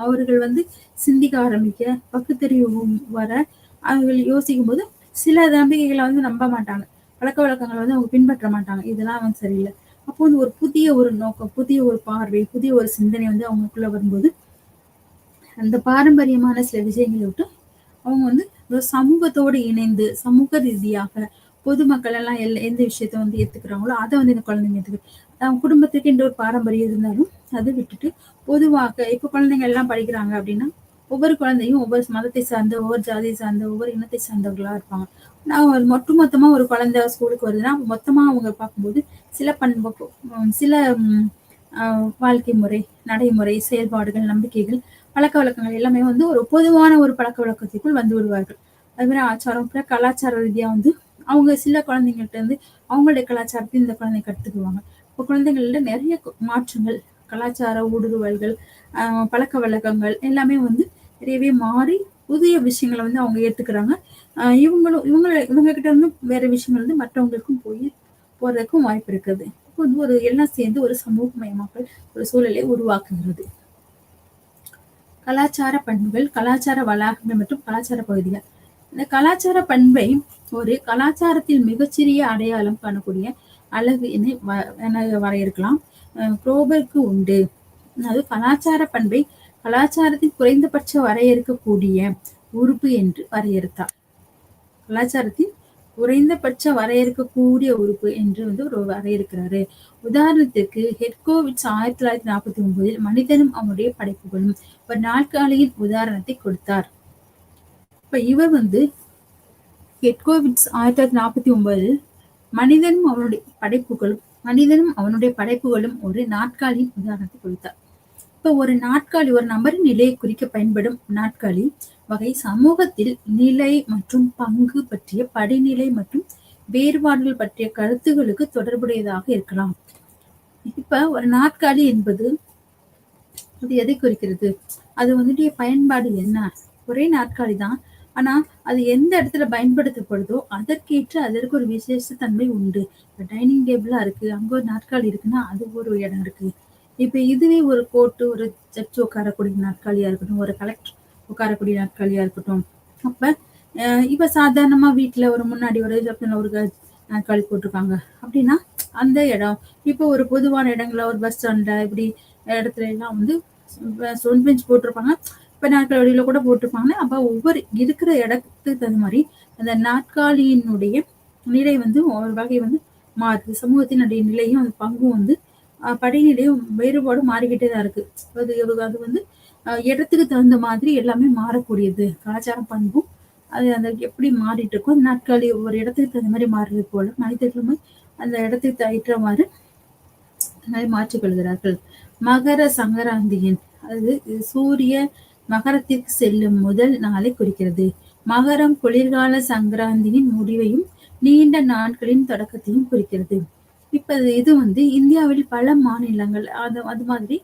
Speaker 1: அவர்கள் வந்து சிந்திக்க ஆரம்பிக்க, பகுத்தறிவு வர, அவர்கள் யோசிக்கும் போது சில நம்பிக்கைகளை வந்து நம்ப மாட்டாங்க, பழக்க வழக்கங்களை வந்து அவங்க பின்பற்ற மாட்டாங்க. இதெல்லாம் அவங்க சரியில்லை. அப்போ வந்து ஒரு புதிய ஒரு நோக்கம், புதிய ஒரு பார்வை, புதிய ஒரு சிந்தனை வந்து அவங்களுக்குள்ள வரும்போது அந்த பாரம்பரியமான சில விஷயங்களை விட்டு அவங்க வந்து ஒரு சமூகத்தோடு இணைந்து சமூக ரீதியாக பொதுமக்கள் எல்லாம் எந்த விஷயத்த வந்து ஏத்துக்கிறாங்களோ அதை வந்து இந்த குழந்தைங்க ஏத்துக்கு. அவங்க குடும்பத்துக்கு என்ற ஒரு பாரம்பரியம் இருந்தாலும் அதை விட்டுட்டு பொதுவாக இப்ப குழந்தைங்க எல்லாம் படிக்கிறாங்க அப்படின்னா ஒவ்வொரு குழந்தையும் ஒவ்வொரு மதத்தை சார்ந்த, ஒவ்வொரு ஜாதியை சார்ந்த, ஒவ்வொரு இனத்தை சார்ந்தவர்களா இருப்பாங்க. நான் ஒட்டுமொத்தமா ஒரு குழந்தை ஸ்கூலுக்கு வருதுன்னா, மொத்தமா அவங்க பார்க்கும்போது சில பண்பு சில ம் அ வாழ்க்கை முறை, நடைமுறை, செயல்பாடுகள், நம்பிக்கைகள், பழக்கவழக்கங்கள் எல்லாமே வந்து ஒரு பொதுவான ஒரு பழக்கவழக்கத்திற்குள் வந்து விடுவார்கள். அது மாரி ஆச்சாரம், கலாச்சார ரீதியா வந்து அவங்க சில குழந்தைங்கள்ட்ட இருந்து அவங்களுடைய கலாச்சாரத்தையும் இந்த குழந்தைங்க கத்துக்குவாங்க. இப்போ குழந்தைகள்ல நெறைய மாற்றங்கள், கலாச்சார ஊடுருவல்கள், பழக்கவழக்கங்கள் எல்லாமே வந்து நிறையவே மாறி, புதிய விஷயங்கள வந்து அவங்க ஏத்துக்கிறாங்க. இவங்க கிட்ட இருந்து வேற விஷயங்கள் வந்து மற்றவங்களுக்கும் போறதுக்கும் வாய்ப்பு இருக்குது. இப்போ வந்து ஒரு எல்லாம் சேர்ந்து ஒரு சமூகமயமாக்கல் ஒரு சூழலை உருவாக்குகிறது. கலாச்சார பண்புகள், கலாச்சார வளாகங்கள் மற்றும் கலாச்சார பகுதிகள். இந்த கலாச்சார பண்பை ஒரு கலாச்சாரத்தில் மிகச்சிறிய அடையாளம் காணக்கூடிய அழகு என வரையறுக்கலாம். குரோபருக்கு உண்டு. அதாவது கலாச்சார பண்பை கலாச்சாரத்தின் குறைந்தபட்ச வரையறுக்கக்கூடிய உறுப்பு என்று வரையறுத்தார். கலாச்சாரத்தின் குறைந்தபட்ச வரையறுக்கக்கூடிய உறுப்பு என்று வந்து ஒரு வரையறுக்கிறாரு. உதாரணத்திற்கு ஹெட்கோவிட்ஸ் 1949 மனிதனும் அவனுடைய படைப்புகளும் ஒரு நாற்காலியின் உதாரணத்தை கொடுத்தார். இப்ப இவர் வந்து ஹெட்கோவிட்ஸ் 1949 மனிதனும் அவனுடைய படைப்புகளும் ஒரு நாற்காலியின் உதாரணத்தை கொடுத்தார். இப்ப ஒரு நாற்காலி ஒரு நபரின் நிலையை குறிக்க பயன்படும் நாற்காலி வகை சமூகத்தில் நிலை மற்றும் பங்கு பற்றிய படிநிலை மற்றும் வேறுபாடுகள் பற்றிய கருத்துகளுக்கு தொடர்புடையதாக இருக்கலாம். இப்ப ஒரு நாற்காலி என்பது அது எதை குறிக்கிறது? அது வந்துட்டு பயன்பாடு என்ன? ஒரே நாற்காலி தான். ஆனா அது எந்த இடத்துல பயன்படுத்தப்படுதோ அதற்கேற்ற அதற்கு ஒரு விசேஷ தன்மை உண்டு. இப்ப டைனிங் டேபிளா இருக்கு, அங்க ஒரு நாற்காலி இருக்குன்னா அது ஒரு இடம் இருக்கு. இப்ப இதுவே ஒரு கோர்ட்டு, ஒரு ஜட்ஜ் உட்காரக்கூடிய நாற்காலியா இருக்கட்டும், ஒரு கலெக்டர் உட்காரக்கூடிய நாற்காலியா இருக்கட்டும். அப்ப இப்ப சாதாரணமா வீட்டுல ஒரு முன்னாடி ஒரு நாற்காலி போட்டிருக்காங்க அப்படின்னா அந்த இடம். இப்போ ஒரு பொதுவான இடங்கள்ல ஒரு பஸ் ஸ்டாண்ட்ல இப்படி இடத்துல எல்லாம் வந்து ஸ்டோன் பெஞ்ச் போட்டிருப்பாங்க. இப்ப நாற்காலியில கூட போட்டிருப்பாங்க. அப்ப ஒவ்வொரு இருக்கிற இடத்துக்கு தகுந்த மாதிரி அந்த நாற்காலியினுடைய நிலை வந்து ஒரு வகை வந்து மாறுது. சமூகத்தினுடைய நிலையும் அந்த பங்கும் வந்து படிநிலையும் வேறுபாடும் மாறிக்கிட்டே தான் இருக்கு. அது வந்து இடத்துக்கு தகுந்த மாதிரி எல்லாமே மாறக்கூடியது. கலாச்சாரம் பண்பும் அது அந்த எப்படி மாறிட்டு இருக்கும். நாட்காலி ஒவ்வொரு இடத்துக்கு தகுந்த மாதிரி மாறுறது போல மனிதர்களுமே அந்த இடத்துக்கு தகுந்த மாதிரி மாற்றிக்கொள்கிறார்கள். மகர சங்கராந்தியின் அது சூரிய மகரத்திற்கு செல்லும் முதல் நாளை குறிக்கிறது. மகரம் குளிர்கால சங்கராந்தியின் முடிவையும் நீண்ட நாட்களின் தொடக்கத்தையும் குறிக்கிறது. இப்ப இது வந்து இந்தியாவில் பல மாநிலங்கள் அது மாதிரி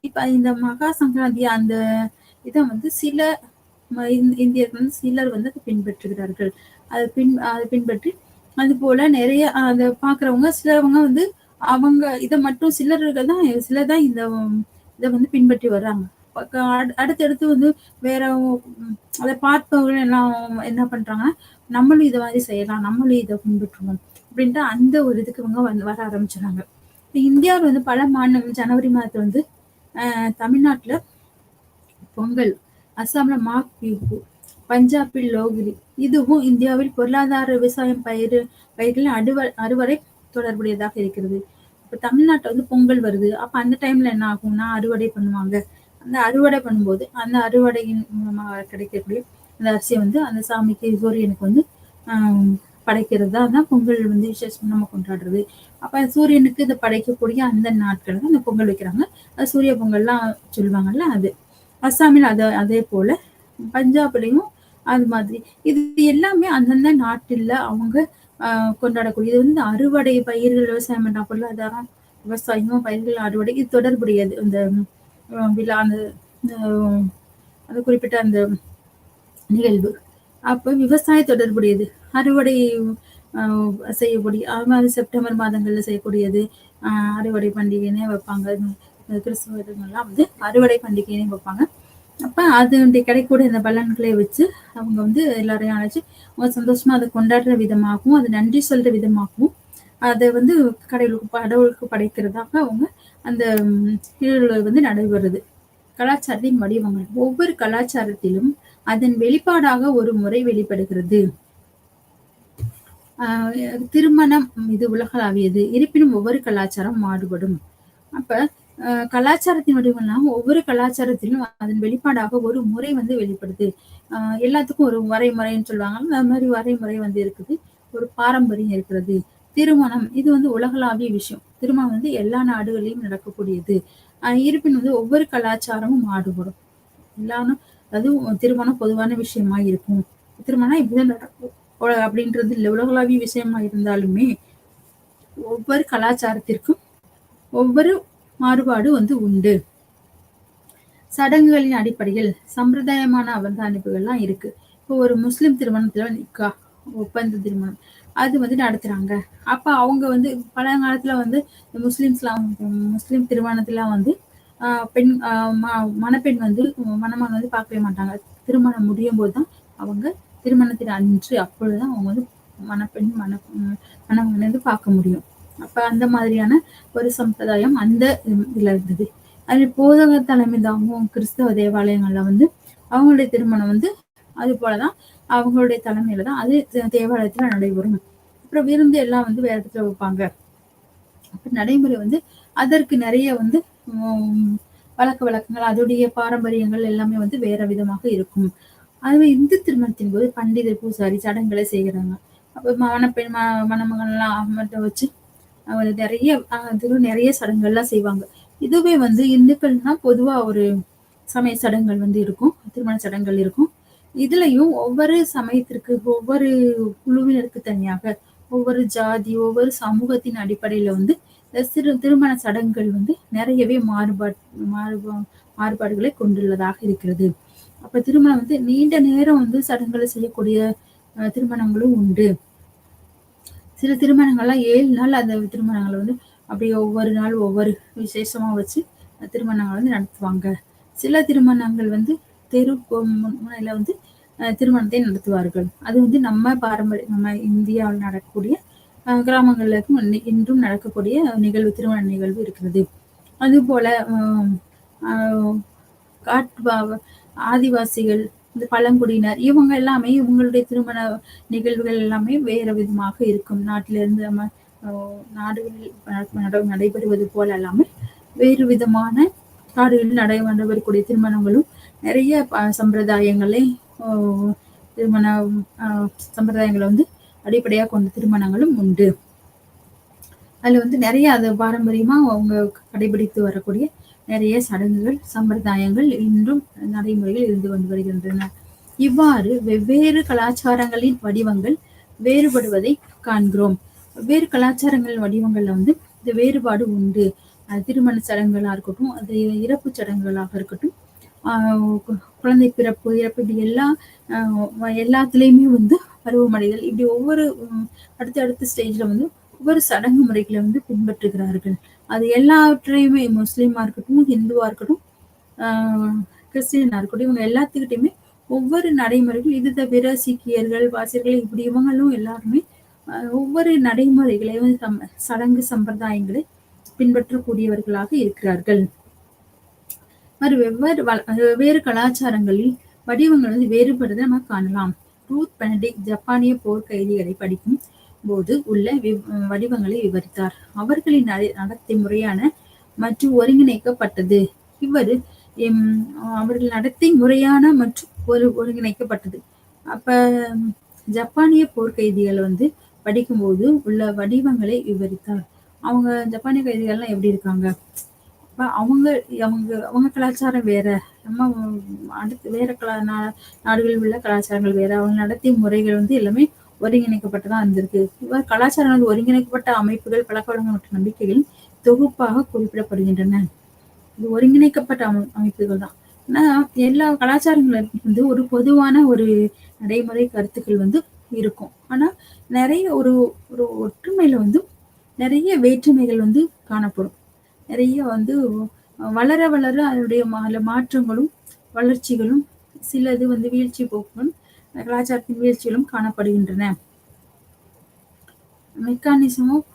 Speaker 1: இப்ப இந்த மகா சங்கராந்தி அந்த இதை வந்து சில இந்தியர்கள் வந்து சிலர் வந்து அதை பின்பற்றுகிறார்கள். அதை பின்பற்றி அது போல நிறைய அதை பாக்குறவங்க சிலவங்க வந்து அவங்க இதை மட்டும் சிலர் தான் இதை வந்து பின்பற்றி வர்றாங்க. அடுத்தடுத்து வந்து வேற அதை பார்ப்பவர்கள் எல்லாம் என்ன பண்றாங்கன்னா நம்மளும் இதை மாதிரி செய்யலாம், நம்மளும் இதை பின்பற்றுவோம் அப்படின்ட்டு அந்த ஒரு இதுக்கு இவங்க வர ஆரம்பிச்சாங்க. இந்தியாவில் வந்து பல மாநிலங்கள் ஜனவரி மாதத்துல வந்து தமிழ்நாட்டுல பொங்கல், அஸ்ஸாம்ல மாக் பிஹு, பஞ்சாபில் லோகிரி, இதுவும் இந்தியாவில் பொருளாதார விவசாயம் பயிர்களின் அறுவடை தொடர்புடையதாக இருக்கிறது. இப்ப தமிழ்நாட்டுல வந்து பொங்கல் வருது. அப்ப அந்த டைம்ல என்ன ஆகும்னா அறுவடை பண்ணுவாங்க. அந்த அறுவடை பண்ணும்போது அந்த அறுவடையின் மூலமாக கிடைக்கக்கூடிய அந்த அரிசியை வந்து அந்த சாமிக்கு சூரியனுக்கு வந்து படைக்கிறது தான் பொங்கல் வந்து விசேஷம் நம்ம கொண்டாடுறது. அப்ப சூரியனுக்கு இதை படைக்கக்கூடிய அந்த நாட்கள் தான் அந்த பொங்கல் வைக்கிறாங்க. அது சூரிய பொங்கல்லாம் சொல்லுவாங்கல்ல அது. அஸ்ஸாமில் அதே போல பஞ்சாப்லயும் அது மாதிரி இது எல்லாமே அந்தந்த நாட்டுல அவங்க கொண்டாடக்கூடிய இது வந்து அறுவடை பயிர்கள் விவசாயம் பண்ற பொருளாதாரம் விவசாயம் பயிர்கள் அறுவடை இது தொடர்புடையது. அந்த விழா அந்த குறிப்பிட்ட அந்த நிகழ்வு அப்ப விவசாய தொடர்புடையது. அறுவடை செய்யக்கூடிய அது செப்டம்பர் மாதங்கள்ல செய்யக்கூடியது. அறுவடை பண்டிகைனே வைப்பாங்க. கிறிஸ்துவர்கள்லாம் வந்து அறுவடை பண்டிகைனே வைப்பாங்க. அப்ப அது கிடைக்கக்கூடிய இந்த பலன்களை வச்சு அவங்க வந்து எல்லாரையும் அழைச்சு அவங்க சந்தோஷமா அதை கொண்டாடுற விதமாகவும் அதை நன்றி சொல்ற விதமாகவும் அதை வந்து கடவுளுக்கு படைக்கிறதாக அவங்க அந்த நிகழ்வுகள் வந்து நடைபெறுது. கலாச்சாரத்தின் வடிவங்கள் ஒவ்வொரு கலாச்சாரத்திலும் அதன் வெளிப்பாடாக ஒரு முறை வெளிப்படுகிறது. திருமணம் இது உலகளாவியது, இருப்பினும் ஒவ்வொரு கலாச்சாரம் மாறுபடும். அப்ப கலாச்சாரத்தின் வடிவம்லாம் ஒவ்வொரு கலாச்சாரத்திலும் அதன் வெளிப்பாடாக ஒரு முறை வந்து வெளிப்படுது. எல்லாத்துக்கும் ஒரு வரைமுறைன்னு சொல்லுவாங்கல்ல, அந்த மாதிரி வரைமுறை வந்து இருக்குது. ஒரு பாரம்பரியம் இருக்கிறது. திருமணம் இது வந்து உலகளாவிய விஷயம். திருமணம் வந்து எல்லா நாடுகளிலும் நடக்கக்கூடியது. இருப்பினும் வந்து ஒவ்வொரு கலாச்சாரமும் மாறுபடும். எல்லாரும் அதுவும் திருமணம் பொதுவான விஷயமா இருக்கும். திருமணம் இப்படிதான் நடக்கும் அப்படின்றது இல்லை. உலகளாவிய விஷயமா இருந்தாலுமே ஒவ்வொரு கலாச்சாரத்திற்கும் ஒவ்வொரு மாறுபாடு வந்து உண்டு. சடங்குகளின் அடிப்படையில் சம்பிரதாயமான அவதானிப்புகள்லாம் இருக்கு. இப்போ ஒரு முஸ்லிம் திருமணத்துல நிக்கா ஒப்பந்த திருமணம் அது வந்து நடத்துறாங்க. அப்ப அவங்க வந்து பழங்காலத்துல வந்து முஸ்லிம் திருமணத்துல வந்து பெண் மணப்பெண் வந்து மணமகன் வந்து பார்க்கவே மாட்டாங்க. திருமணம் முடியும் போதுதான் அவங்க திருமணத்தின் அன்று அப்பொழுதுதான் அவங்க வந்து மணப்பெண் மணமகன் வந்து பார்க்க முடியும். அப்ப அந்த மாதிரியான ஒரு சம்பிரதாயம் அந்த இதுல இருந்தது. அது போதக தலைமை தாங்கும் கிறிஸ்தவ தேவாலயங்கள்ல வந்து அவங்களுடைய திருமணம் வந்து அது போலதான் அவங்களுடைய தலைமையில தான் அது தேவாலயத்துல நடைபெறும். அப்புறம் விருந்து எல்லாம் வந்து வேற இடத்துல வைப்பாங்க. அப்ப நடைமுறை வந்து அதற்கு நிறைய வந்து பழக்க வழக்கங்கள் அதோடைய பாரம்பரியங்கள் எல்லாமே வந்து வேற விதமாக இருக்கும். அதுவே இந்து திருமணத்தின் போது பண்டிதர் பூசாரி சடங்குகளை செய்கிறாங்க. அப்ப மணப்பெண் மணமகன் எல்லாம் மட்டும் வச்சு நிறைய சடங்குகள்லாம் செய்வாங்க. இதுவே வந்து இந்துக்கள்னா பொதுவா ஒரு சமய சடங்குகள் வந்து இருக்கும். திருமண சடங்குகள் இருக்கும். இதுலயும் ஒவ்வொரு சமயத்திற்கு ஒவ்வொரு குழுவினருக்கு தனியாக ஒவ்வொரு ஜாதி ஒவ்வொரு சமூகத்தின் அடிப்படையில வந்து திருமண சடங்குகள் வந்து நிறையவே மாறுபாடுகளை கொண்டுள்ளதாக இருக்கிறது. அப்ப திருமணம் வந்து நீண்ட நேரம் வந்து சடங்குகளை செய்யக்கூடிய திருமணங்களும் உண்டு. சில திருமணங்கள்லாம் 7 நாள் அந்த திருமணங்களை வந்து அப்படியே ஒவ்வொரு நாள் ஒவ்வொரு விசேஷமா வச்சு திருமணங்கள் வந்து நடத்துவாங்க. சில திருமணங்கள் வந்து தெரு முனையில வந்து திருமணத்தை நடத்துவார்கள். அது வந்து நம்ம இந்தியாவில் நடக்கக்கூடிய கிராமங்களுக்கு இன்றும் நடக்கக்கூடிய நிகழ்வு திருமண நிகழ்வு இருக்கிறது. அது போல ஆதிவாசிகள் இந்த பழங்குடியினர் இவங்க எல்லாமே இவங்களுடைய திருமண நிகழ்வுகள் எல்லாமே வேற விதமாக இருக்கும். நாட்டிலிருந்து நம்ம நாடுகளில் நடைபெறுவது போல எல்லாமே வேறு விதமான காடுகளில் நடைபெறக்கூடிய திருமணங்களும் நிறைய சம்பிரதாயங்களை திருமண சம்பிரதாயங்களை வந்து அடிப்படையா கொண்ட திருமணங்களும் உண்டு. அதுல வந்து நிறைய அது பாரம்பரியமா அவங்க கடைபிடித்து வரக்கூடிய நிறைய சடங்குகள் சம்பிரதாயங்கள் இன்றும் நடைமுறையில் இருந்து கொண்டு வருகின்றன. இவ்வாறு வெவ்வேறு கலாச்சாரங்களின் வடிவங்கள் வேறுபடுவதை காண்கிறோம். வெவ்வேறு கலாச்சாரங்களின் வடிவங்கள்ல வந்து இந்த வேறுபாடு உண்டு. திருமண சடங்குகளா இருக்கட்டும், அது இறப்பு சடங்குகளாக இருக்கட்டும், குழந்தை பிறப்பு இறப்பு இப்படி எல்லாத்துலயுமே வந்து பருவமடைதல் இப்படி ஒவ்வொரு அடுத்த ஸ்டேஜ்ல வந்து ஒவ்வொரு சடங்கு முறைகளை வந்து பின்பற்றுகிறார்கள். அது எல்லாவற்றையுமே முஸ்லீமா இருக்கட்டும், ஹிந்துவா இருக்கட்டும், கிறிஸ்டியனா இருக்கட்டும், இவங்க எல்லாத்துக்கிட்டையுமே ஒவ்வொரு நடைமுறைகள் இது தவிர சீக்கியர்கள் வாசியர்கள் இப்படி இவங்களும் எல்லாருமே ஒவ்வொரு நடைமுறைகளையும் சடங்கு சம்பிரதாயங்களை பின்பற்றக்கூடியவர்களாக இருக்கிறார்கள். வெவ்வேறு கலாச்சாரங்களில் வடிவங்கள் வந்து வேறுபடுவதை நம்ம காணலாம். ரூத் பெனடிக்ட் ஜப்பானிய போர் கைதிகளை படிக்கும் போது உள்ள வடிவங்களை விவரித்தார். அவர்களின் நடத்தை முறையான மற்றும் ஒருங்கிணைக்கப்பட்டது. அவர்கள் நடத்தை முறையான மற்றும் ஒருங்கிணைக்கப்பட்டது. அப்ப ஜப்பானிய போர் கைதிகள் வந்து படிக்கும்போது உள்ள வடிவங்களை விவரித்தார். அவங்க ஜப்பானிய கைதிகள்லாம் எப்படி இருக்காங்க? அவங்க அவங்க அவங்க கலாச்சாரம் வேற, நம்ம அடுத்து வேற நாடுகளில் உள்ள கலாச்சாரங்கள் வேற, அவங்க நடத்தை முறைகள் வந்து எல்லாமே ஒருங்கிணைக்கப்பட்டதான் இருந்திருக்கு. இவ்வாறு கலாச்சாரம் வந்து ஒருங்கிணைக்கப்பட்ட அமைப்புகள் பழக்கவழக்கம் மற்றும் நம்பிக்கைகளின் தொகுப்பாக குறிப்பிடப்படுகின்றன. இது ஒருங்கிணைக்கப்பட்ட அமைப்புகள் தான். ஆனா எல்லா கலாச்சாரங்களும் வந்து ஒரு பொதுவான ஒரு நடைமுறை கருத்துக்கள் வந்து இருக்கும். ஆனா நிறைய ஒரு ஒரு ஒற்றுமையில வந்து நிறைய வேற்றுமைகள் வந்து காணப்படும். நிறைய வந்து வளர வளர அதனுடைய மாற்றங்களும் வளர்ச்சிகளும் சிலது வந்து வீழ்ச்சி போக்கும் கலாச்சாரத்தின் வீழ்ச்சிகளும் காணப்படுகின்றன. மெக்கானிசம் ஆஃப்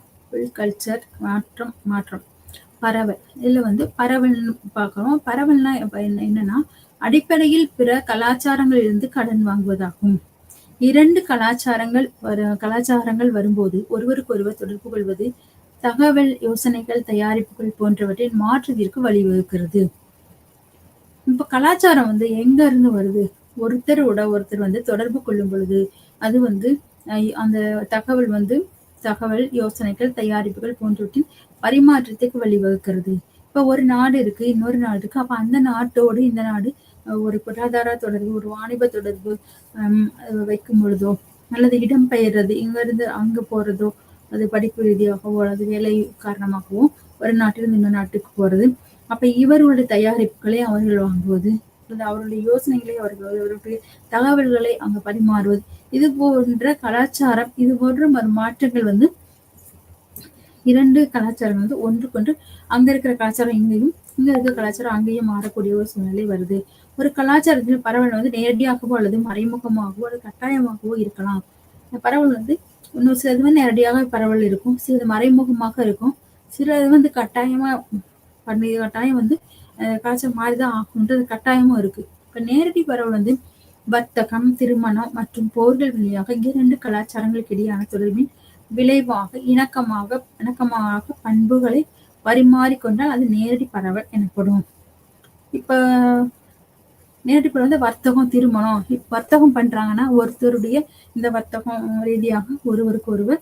Speaker 1: கல்ச்சர் மாற்றம் பரவல். இதுல வந்து பரவல்னு பார்க்கிறோம். பரவல்னா என்னன்னா அடிப்படையில் பிற கலாச்சாரங்களில் இருந்து கடன் வாங்குவதாகும். 2 கலாச்சாரங்கள் வரும்போது ஒருவருக்கு ஒருவர் தொடர்பு கொள்வது தகவல், யோசனைகள், தயாரிப்புகள் போன்றவற்றின் மாற்றத்திற்கு வழிவகுக்கிறது. இப்ப கலாச்சாரம் வந்து எங்க இருந்து வருது? ஒருத்தரோட ஒருத்தர் வந்து தொடர்பு கொள்ளும் பொழுது, அது வந்து அந்த தகவல் வந்து தகவல், யோசனைகள், தயாரிப்புகள் போன்றவற்றின் பரிமாற்றத்துக்கு வழிவகுக்கிறது. இப்ப ஒரு நாடு இருக்கு, இன்னொரு நாடு இருக்கு. அப்ப அந்த நாட்டோடு இந்த நாடு ஒரு பொருளாதார தொடர்பு, ஒரு வாணிப தொடர்பு அம் வைக்கும் பொழுதோ, அல்லது இடம்பெயர்றது, இங்க இருந்து அங்க போறதோ, அது படிப்பு ரீதியாகவோ, அல்லது வேலை காரணமாகவோ, ஒரு நாட்டிலிருந்து இன்னொரு நாட்டுக்கு போறது. அப்ப இவர்களுடைய தயாரிப்புகளை அவர்கள் வாங்குவது, அல்லது அவருடைய யோசனைகளை அவர்களுடைய தகவல்களை அங்க பரிமாறுவது, இது போன்ற கலாச்சாரம், இது போன்ற மாற்றங்கள் வந்து 2 கலாச்சாரம் வந்து ஒன்றுக்கொன்று அங்க இருக்கிற கலாச்சாரம் இங்கேயும், இங்க இருக்கிற கலாச்சாரம் அங்கேயும் மாறக்கூடிய ஒரு சூழ்நிலை வருது. ஒரு கலாச்சாரத்தில் பரவல் வந்து நேரடியாகவோ அல்லது மறைமுகமாகவோ அல்லது கட்டாயமாகவோ இருக்கலாம். இந்த பரவல் வந்து இன்னும் சிலது வந்து நேரடியாக பரவல் இருக்கும், சிலது மறைமுகமாக இருக்கும், சிலது வந்து கட்டாயமா கட்டாயம் வந்து கலாச்சாரம் மாறிதான் ஆகுன்றது கட்டாயமும் இருக்கு. இப்ப நேரடி பரவல் வந்து வர்த்தகம், திருமணம் மற்றும் போர்கள் வழியாக 2 கலாச்சாரங்களுக்கு இடையான தொடர்பின் விளைவாக இணக்கமாக பண்புகளை பரிமாறிக்கொண்டால் அது நேரடி பரவல் எனப்படும். இப்ப நேரடி பரவல் வந்து வர்த்தகம், திருமணம். வர்த்தகம் பண்றாங்கன்னா ஒருத்தருடைய இந்த வர்த்தகம் ரீதியாக ஒருவருக்கு ஒருவர்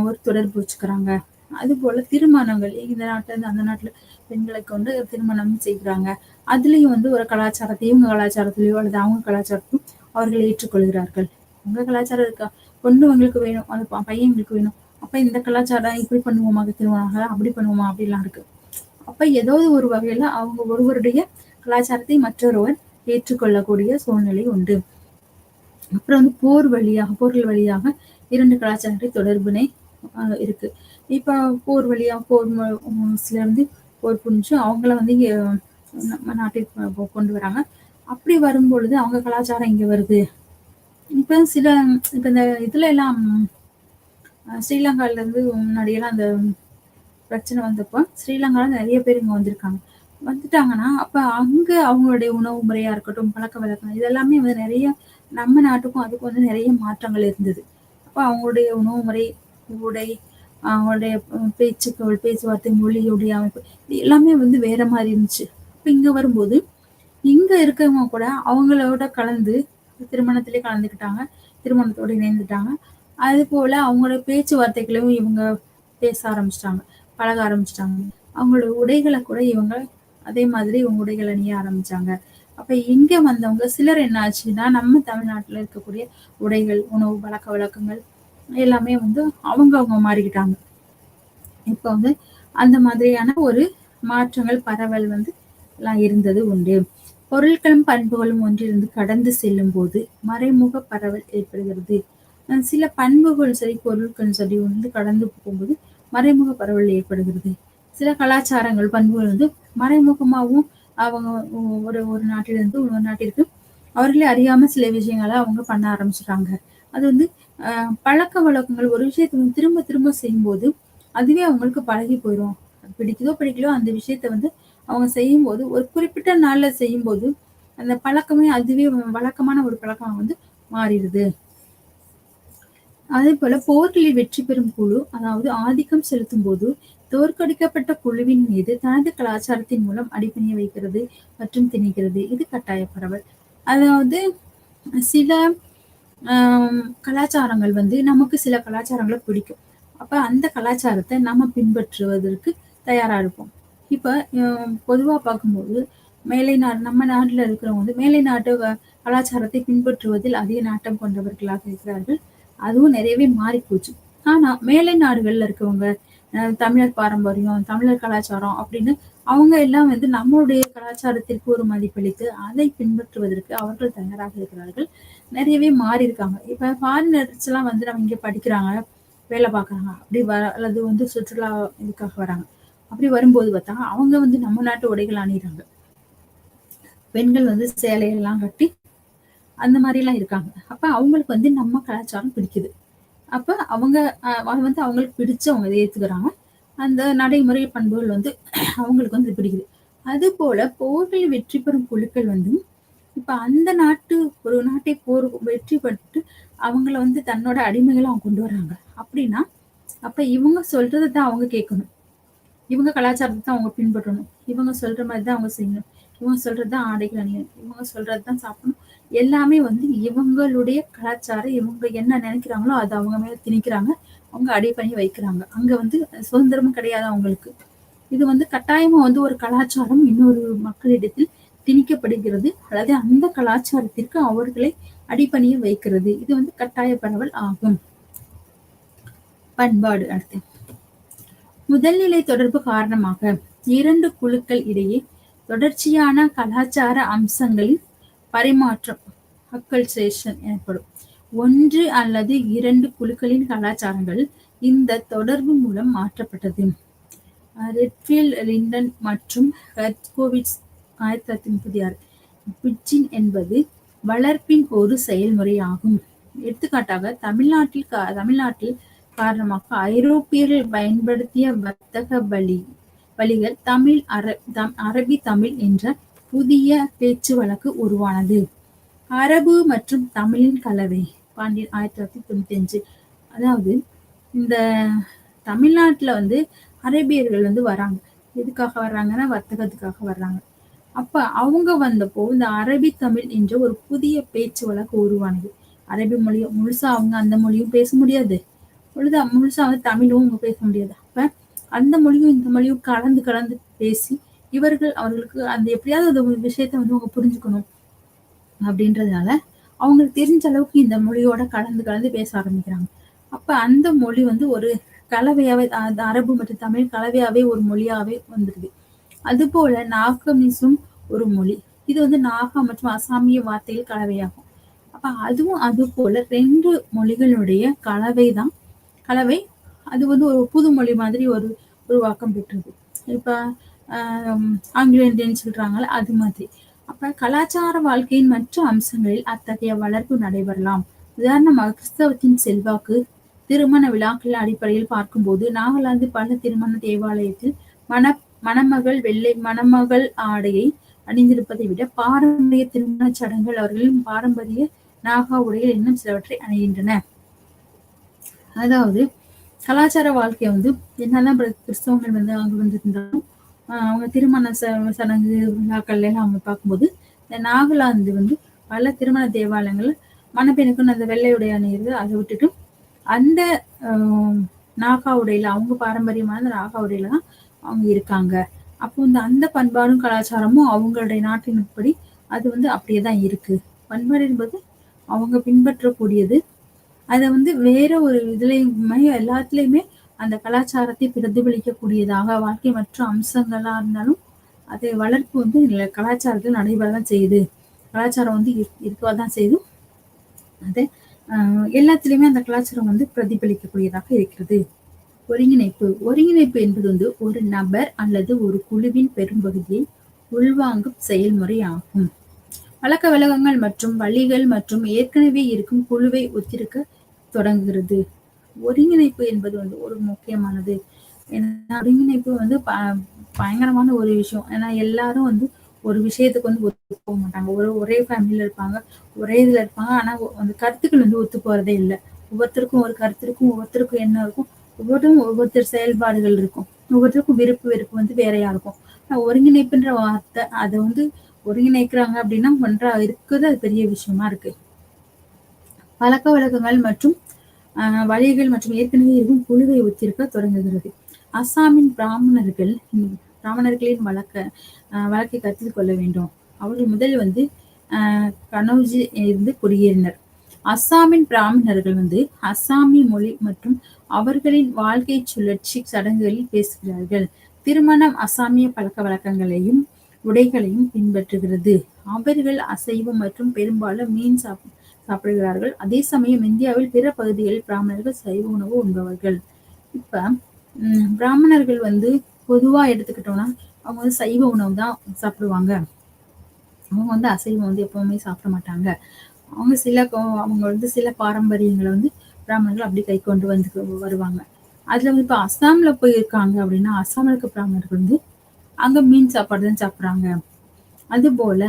Speaker 1: ஒரு தொடர்பு வச்சுக்கிறாங்க. அது போல திருமணங்கள் இந்த நாட்டுல இருந்து அந்த நாட்டுல பெண்களுக்கு வந்து திருமணம் செய்கிறாங்க. அதுலயும் வந்து ஒரு கலாச்சாரத்தை இவங்க கலாச்சாரத்திலேயோ அல்லது அவங்க கலாச்சாரத்தையும் அவர்கள் ஏற்றுக்கொள்கிறார்கள். உங்க கலாச்சாரம் இருக்கா, பொண்ணு உங்களுக்கு வேணும், அது பையன் எங்களுக்கு வேணும், அப்ப இந்த கலாச்சாரம் இப்படி பண்ணுவோமா, திருமணம் அப்படி பண்ணுவோமா அப்படிலாம் இருக்கு. அப்ப ஏதோ ஒரு வகையில அவங்க ஒருவருடைய கலாச்சாரத்தை மற்றொருவர் ஏற்றுக்கொள்ளக்கூடிய சூழ்நிலை உண்டு. அப்புறம் வந்து போர்கள் வழியாக 2 கலாச்சாரத்தை தொடர்பினை இருக்கு. இப்ப போர் வழியா சிலர் வந்து போர் புரிஞ்சு அவங்கள வந்து இங்க நம்ம நாட்டிற்கு கொண்டு வராங்க. அப்படி வரும்பொழுது அவங்க கலாச்சாரம் இங்க வருது. இப்ப இப்ப இந்த இதுல எல்லாம் ஸ்ரீலங்கால இருந்து முன்னாடியெல்லாம் அந்த பிரச்சனை வந்தப்போ ஸ்ரீலங்கால நிறைய பேர் இங்க வந்திருக்காங்க. வந்துட்டாங்கன்னா அப்ப அங்க அவங்களுடைய உணவு முறையா இருக்கட்டும், பழக்க வழக்கம் இதெல்லாமே வந்து நிறைய நம்ம நாட்டுக்கும் அதுக்கும் வந்து நிறைய மாற்றங்கள் இருந்தது. அப்ப அவங்களுடைய உணவு முறை, உடை, அவங்களுடைய பேச்சுவார்த்தை, மொழியுடைய அமைப்பு இது எல்லாமே வந்து வேற மாதிரி இருந்துச்சு. அப்ப இங்க வரும்போது இங்க இருக்கவங்க கூட அவங்களோட கலந்து திருமணத்திலே கலந்துக்கிட்டாங்க, திருமணத்தோட இணைந்துட்டாங்க. அது போல அவங்களோட பேச்சுவார்த்தைகளையும் இவங்க பேச ஆரம்பிச்சிட்டாங்க, பழக ஆரம்பிச்சிட்டாங்க. அவங்களோட உடைகளை கூட இவங்க அதே மாதிரி இவங்க உடைகள் அணிய ஆரம்பிச்சாங்க. அப்ப இங்க வந்தவங்க சிலர் என்ன ஆச்சுன்னா, நம்ம தமிழ்நாட்டுல இருக்கக்கூடிய உடைகள், உணவு, பழக்க வழக்கங்கள் எல்லாமே வந்து அவங்க மாறிக்கிட்டாங்க. இப்ப வந்து அந்த மாதிரியான ஒரு மாற்றங்கள், பரவல் வந்து எல்லாம் இருந்தது உண்டு. பொருட்களும் பண்புகளும் ஒன்றிலிருந்து கடந்து செல்லும் போது மறைமுக பரவல் ஏற்படுகிறது. சில பண்புகள் சரி, பொருட்கள் சரி வந்து கடந்து போகும்போது மறைமுக பரவல் ஏற்படுகிறது. சில கலாச்சாரங்கள், பண்புகள் வந்து மறைமுகமாகவும் அவங்க ஒரு நாட்டிலிருந்து இன்னொரு நாட்டிற்கு அவர்களே அறியாம சில விஷயங்களை அவங்க பண்ண ஆரம்பிச்சுட்டாங்க. அது வந்து பழக்க வழக்கங்கள் ஒரு விஷயத்தை வந்து திரும்ப திரும்ப செய்யும்போது அதுவே அவங்களுக்கு பழகி போயிடும். பிடிக்குதோ பிடிக்கலையோ அந்த விஷயத்த வந்து அவங்க செய்யும்போது ஒரு குறிப்பிட்ட நாள்ல செய்யும்போது அந்த பழக்கமே அதுவே வழக்கமான ஒரு பழக்கம் வந்து மாறிடுது. அதே போல போர்களில் வெற்றி பெறும் குழு, அதாவது ஆதிக்கம் செலுத்தும் போது தோற்கடிக்கப்பட்ட குழுவின் மீது தனது கலாச்சாரத்தின் மூலம் அடிபணிய வைக்கிறது மற்றும் திணிக்கிறது. இது கட்டாய பரவல். அதாவது சில கலாச்சாரங்கள் வந்து நமக்கு சில கலாச்சாரங்களை பிடிக்கும். அப்ப அந்த கலாச்சாரத்தை நம்ம பின்பற்றுவதற்கு தயாரா இருப்போம். இப்ப பொதுவா பார்க்கும்போது நம்ம நாட்டுல இருக்கிறவங்க வந்து மேலை நாட்டு கலாச்சாரத்தை பின்பற்றுவதில் அதிக நாட்டம் கொண்டவர்களாக இருக்கிறார்கள். அதுவும் நிறையவே மாறி போச்சு. ஆனா மேலை நாடுகள்ல இருக்கவங்க தமிழர் பாரம்பரியம், தமிழர் கலாச்சாரம் அப்படின்னு அவங்க எல்லாம் வந்து நம்மளுடைய கலாச்சாரத்திற்கு ஒரு மதிப்பளித்து அதை பின்பற்றுவதற்கு அவர்கள் தயாராக இருக்கிறார்கள். நிறையவே மாறி இருக்காங்க. இப்ப ஃபாரினர்ஸ் எல்லாம் வந்து நம்ம இங்க படிக்கிறாங்க, வேலை பார்க்கறாங்க, அப்படி அல்லது வந்து சுற்றுலா இதுக்காக வராங்க. அப்படி வரும்போது பார்த்தா அவங்க வந்து நம்ம நாட்டு உடைகள் அணிகிறாங்க. பெண்கள் வந்து சேலையெல்லாம் கட்டி அந்த மாதிரி எல்லாம் இருக்காங்க. அப்ப அவங்களுக்கு வந்து நம்ம கலாச்சாரம் பிடிக்குது. அப்ப அவங்க வந்து அவங்களுக்கு பிடிச்சவங்க அதை ஏத்துக்கிறாங்க. அந்த நடைமுறை பண்புகள் வந்து அவங்களுக்கு வந்து பிடிக்குது. அது போல போரில் வெற்றி பெறும் குழுக்கள் வந்து இப்ப அந்த ஒரு நாட்டை வெற்றி பெற்று அவங்கள வந்து தன்னோட அடிமைகளா அவங்க கொண்டு வர்றாங்க. அப்படின்னா அப்ப இவங்க சொல்றத தான் அவங்க கேட்கணும். இவங்க கலாச்சாரத்த தான் அவங்க பின்பற்றணும். இவங்க சொல்ற மாரி தான் அவங்க செய்யணும். இவங்க சொல்றது தான் ஆடைகள் அணியணும். இவங்க சொல்றது தான் சாப்பிடணும். எல்லாமே வந்து இவங்களுடைய கலாச்சாரம், இவங்க என்ன நினைக்கிறாங்களோ அத அவங்க மேல திணிக்கிறாங்க. அவங்க அடி பண்ணி வைக்கிறாங்க. அங்க வந்து சுதந்திரமும் கிடையாது அவங்களுக்கு. இது வந்து கட்டாயமா வந்து ஒரு கலாச்சாரம் இன்னொரு மக்களிடத்தில் திணிக்கப்படுகிறது. அல்லது அந்த கலாச்சாரத்திற்கு அவர்களை அடிபணிய வைக்கிறது. இது வந்து கட்டாய பரவல் ஆகும். பண்பாடு அடுத்து. முதல்நிலை தொடர்பு காரணமாக 2 குழுக்கள் இடையே தொடர்ச்சியான கலாச்சார அம்சங்களின் பரிமாற்றம் அக்கல்சேஷன் எனப்படும். 1 அல்லது 2 குழுக்களின் கலாச்சாரங்கள் இந்த தொடர்பு மூலம் மாற்றப்பட்டது. ரெட்ஃபீல்ட், லிண்டன் மற்றும் ஹெர்ட்கோவிட்ஸ் 1936. பிட்ஜின் என்பது வளர்ப்பின் ஒரு செயல்முறையாகும். எடுத்துக்காட்டாக தமிழ்நாட்டில் காரணமாக ஐரோப்பியர்கள் பயன்படுத்திய வர்த்தக வழிகள் அரபி தமிழ் என்ற புதிய பேச்சு வழக்கு உருவானது. அரபு மற்றும் தமிழின் கலவை பாண்டியன் 1995. அதாவது இந்த தமிழ்நாட்டுல வந்து அரேபியர்கள் வந்து வராங்க. எதுக்காக வர்றாங்கன்னா வர்த்தகத்துக்காக வர்றாங்க. அப்ப அவங்க வந்தப்போ இந்த அரபி தமிழ் என்ற ஒரு புதிய பேச்சு வழக்கு உருவானது. அரபி மொழியும் முழுசா அவங்க அந்த மொழியும் பேச முடியாது. முழுசா வந்து தமிழும் அவங்க பேச முடியாது. அப்ப அந்த மொழியும் இந்த மொழியும் கலந்து கலந்து பேசி அவர்களுக்கு அந்த எப்படியாவது அந்த விஷயத்த வந்து அவங்க புரிஞ்சுக்கணும் அப்படின்றதுனால அவங்களுக்கு தெரிஞ்ச அளவுக்கு இந்த மொழியோட கலந்து கலந்து பேச ஆரம்பிக்கிறாங்க. அப்ப அந்த மொழி வந்து ஒரு கலவையாவே அரபு மற்றும் தமிழ் கலவையாவே ஒரு மொழியாவே வந்துருது. அது போல நாகமிஸும் ஒரு மொழி. இது வந்து நாகா மற்றும் அசாமிய வார்த்தைகள் கலவையாகும். அப்ப அதுவும் அது போல 2 மொழிகளுடைய கலவை. அது வந்து ஒரு புது மொழி மாதிரி ஒரு உருவாக்கம் பெற்றது. இப்ப ஆங்கிலோ இந்தியன் சொல்றாங்கல்ல அது மாதிரி. அப்ப கலாச்சார வாழ்க்கையின் மற்ற அம்சங்களில் அத்தகைய வளர்ப்பு நடைபெறலாம். உதாரணமாக கிறிஸ்தவத்தின் செல்வாக்கு திருமண விழாக்கள் அடிப்படையில் பார்க்கும்போது நாகாலாந்து பல திருமண தேவாலயத்தில் மணமகள் ஆடையை அணிந்திருப்பதை விட பாரம்பரிய திருமண சடங்குகள் அவர்களின் பாரம்பரிய நாகா உடைகள் இன்னும் சிலவற்றை அணிகின்றன. அதாவது கலாச்சார வாழ்க்கை வந்து என்னதான் கிறிஸ்தவங்கள் வந்து அங்க வந்திருந்தாலும் அவங்க திருமண சடங்கு விழாக்கள் எல்லாம் அவங்க பார்க்கும்போது இந்த நாகாலாந்து வந்து பல திருமண தேவாலயங்கள் மணப்பெண்ணுக்குன்னு அந்த வெள்ளை உடை அணிகிறது. அதை விட்டுட்டு அந்த நாகா உடையில அவங்க பாரம்பரியமான நாகா உடையில தான் அவங்க இருக்காங்க. அப்போ வந்து அந்த பண்பாடும் கலாச்சாரமும் அவங்களுடைய நாட்டின்படி அது வந்து அப்படியேதான் இருக்கு. பண்பாடு என்பது அவங்க பின்பற்றக்கூடியது. அதை வந்து வேற ஒரு இதுலயுமே எல்லாத்துலயுமே அந்த கலாச்சாரத்தை பிரதிபலிக்கக்கூடியதாக வாழ்க்கை மற்ற அம்சங்களா இருந்தாலும் அதை வளர்ப்பு வந்து கலாச்சாரத்தில் நடைபெறதான் செய்யுது. கலாச்சாரம் வந்து இருக்கதான் செய்யுது. அது எல்லாத்துலயுமே அந்த கலாச்சாரம் வந்து பிரதிபலிக்கக்கூடியதாக இருக்கிறது. ஒருங்கிணைப்பு என்பது வந்து ஒரு நபர் அல்லது ஒரு குழுவின் பெரும்பகுதியை உள்வாங்கும் செயல்முறை ஆகும். பழக்க வழக்கங்கள் மற்றும் வழிகள் மற்றும் ஏற்கனவே இருக்கும் குழுவை ஒத்திருக்க தொடங்குகிறது. ஒருங்கிணைப்பு என்பது வந்து ஒரு முக்கியமானது. ஏன்னா ஒருங்கிணைப்பு வந்து பயங்கரமான ஒரு விஷயம். ஏன்னா எல்லாரும் வந்து ஒரு விஷயத்துக்கு வந்து ஒத்து போக மாட்டாங்க. ஒரே ஃபேமிலியில இருப்பாங்க, ஒரே இதுல இருப்பாங்க. ஆனா அந்த கருத்துக்கள் வந்து ஒத்து போறதே இல்லை. ஒவ்வொருத்தருக்கும் ஒரு கருத்து இருக்கும், ஒவ்வொருத்தருக்கும் என்ன இருக்கும், ஒவ்வொருத்தர் செயல்பாடுகள் இருக்கும், ஒவ்வொருத்தருக்கும் வெறுப்பு வந்து வேறையா இருக்கும். ஒருங்கிணைப்புன்ற வார்த்தை அதை வந்து ஒருங்கிணைக்கிறாங்க அப்படின்னா ஒன்றா இருக்குது, அது பெரிய விஷயமா இருக்கு. பழக்க வழக்கங்கள் மற்றும் வழிகள் மற்றும் ஏற்கனவே இருக்கும் குழுவை ஒத்திருக்க தொடங்குகிறது. அஸ்ஸாமின் பிராமணர்களின் வழக்கை கருத்தில் கொள்ள வேண்டும். அவர்கள் முதலில் வந்து கனௌஜி இருந்து குடியேறினர். அஸ்ஸாமின் பிராமணர்கள் வந்து அஸ்ஸாமி மொழி மற்றும் அவர்களின் வாழ்க்கை சுழற்சி சடங்குகளில் பேசுகிறார்கள். திருமணம் அஸ்ஸாமிய பழக்க வழக்கங்களையும் உடைகளையும் பின்பற்றுகிறது. அவர்கள் அசைவம் மற்றும் பெரும்பாலும் மீன் சாப்பிடுகிறார்கள். அதே சமயம் இந்தியாவில் பிற பகுதிகளில் பிராமணர்கள் சைவ உணவு உண்பவர்கள். இப்ப பிராமணர்கள் வந்து பொதுவா எடுத்துக்கிட்டோம்னா அவங்க வந்து சைவ உணவு தான் சாப்பிடுவாங்க. அவங்க வந்து அசைவம் வந்து எப்பவுமே சாப்பிட மாட்டாங்க. அவங்க வந்து சில பாரம்பரியங்களை வந்து பிராமணர்கள் அப்படி கை கொண்டு வந்து வருவாங்க. அதுல வந்து இப்ப அஸ்ஸாம்ல போயிருக்காங்க அப்படின்னா அஸ்ஸாம்ல இருக்க பிராமணர்கள் வந்து அங்க மீன் சாப்பாடு தான் சாப்பிடுறாங்க. அது போல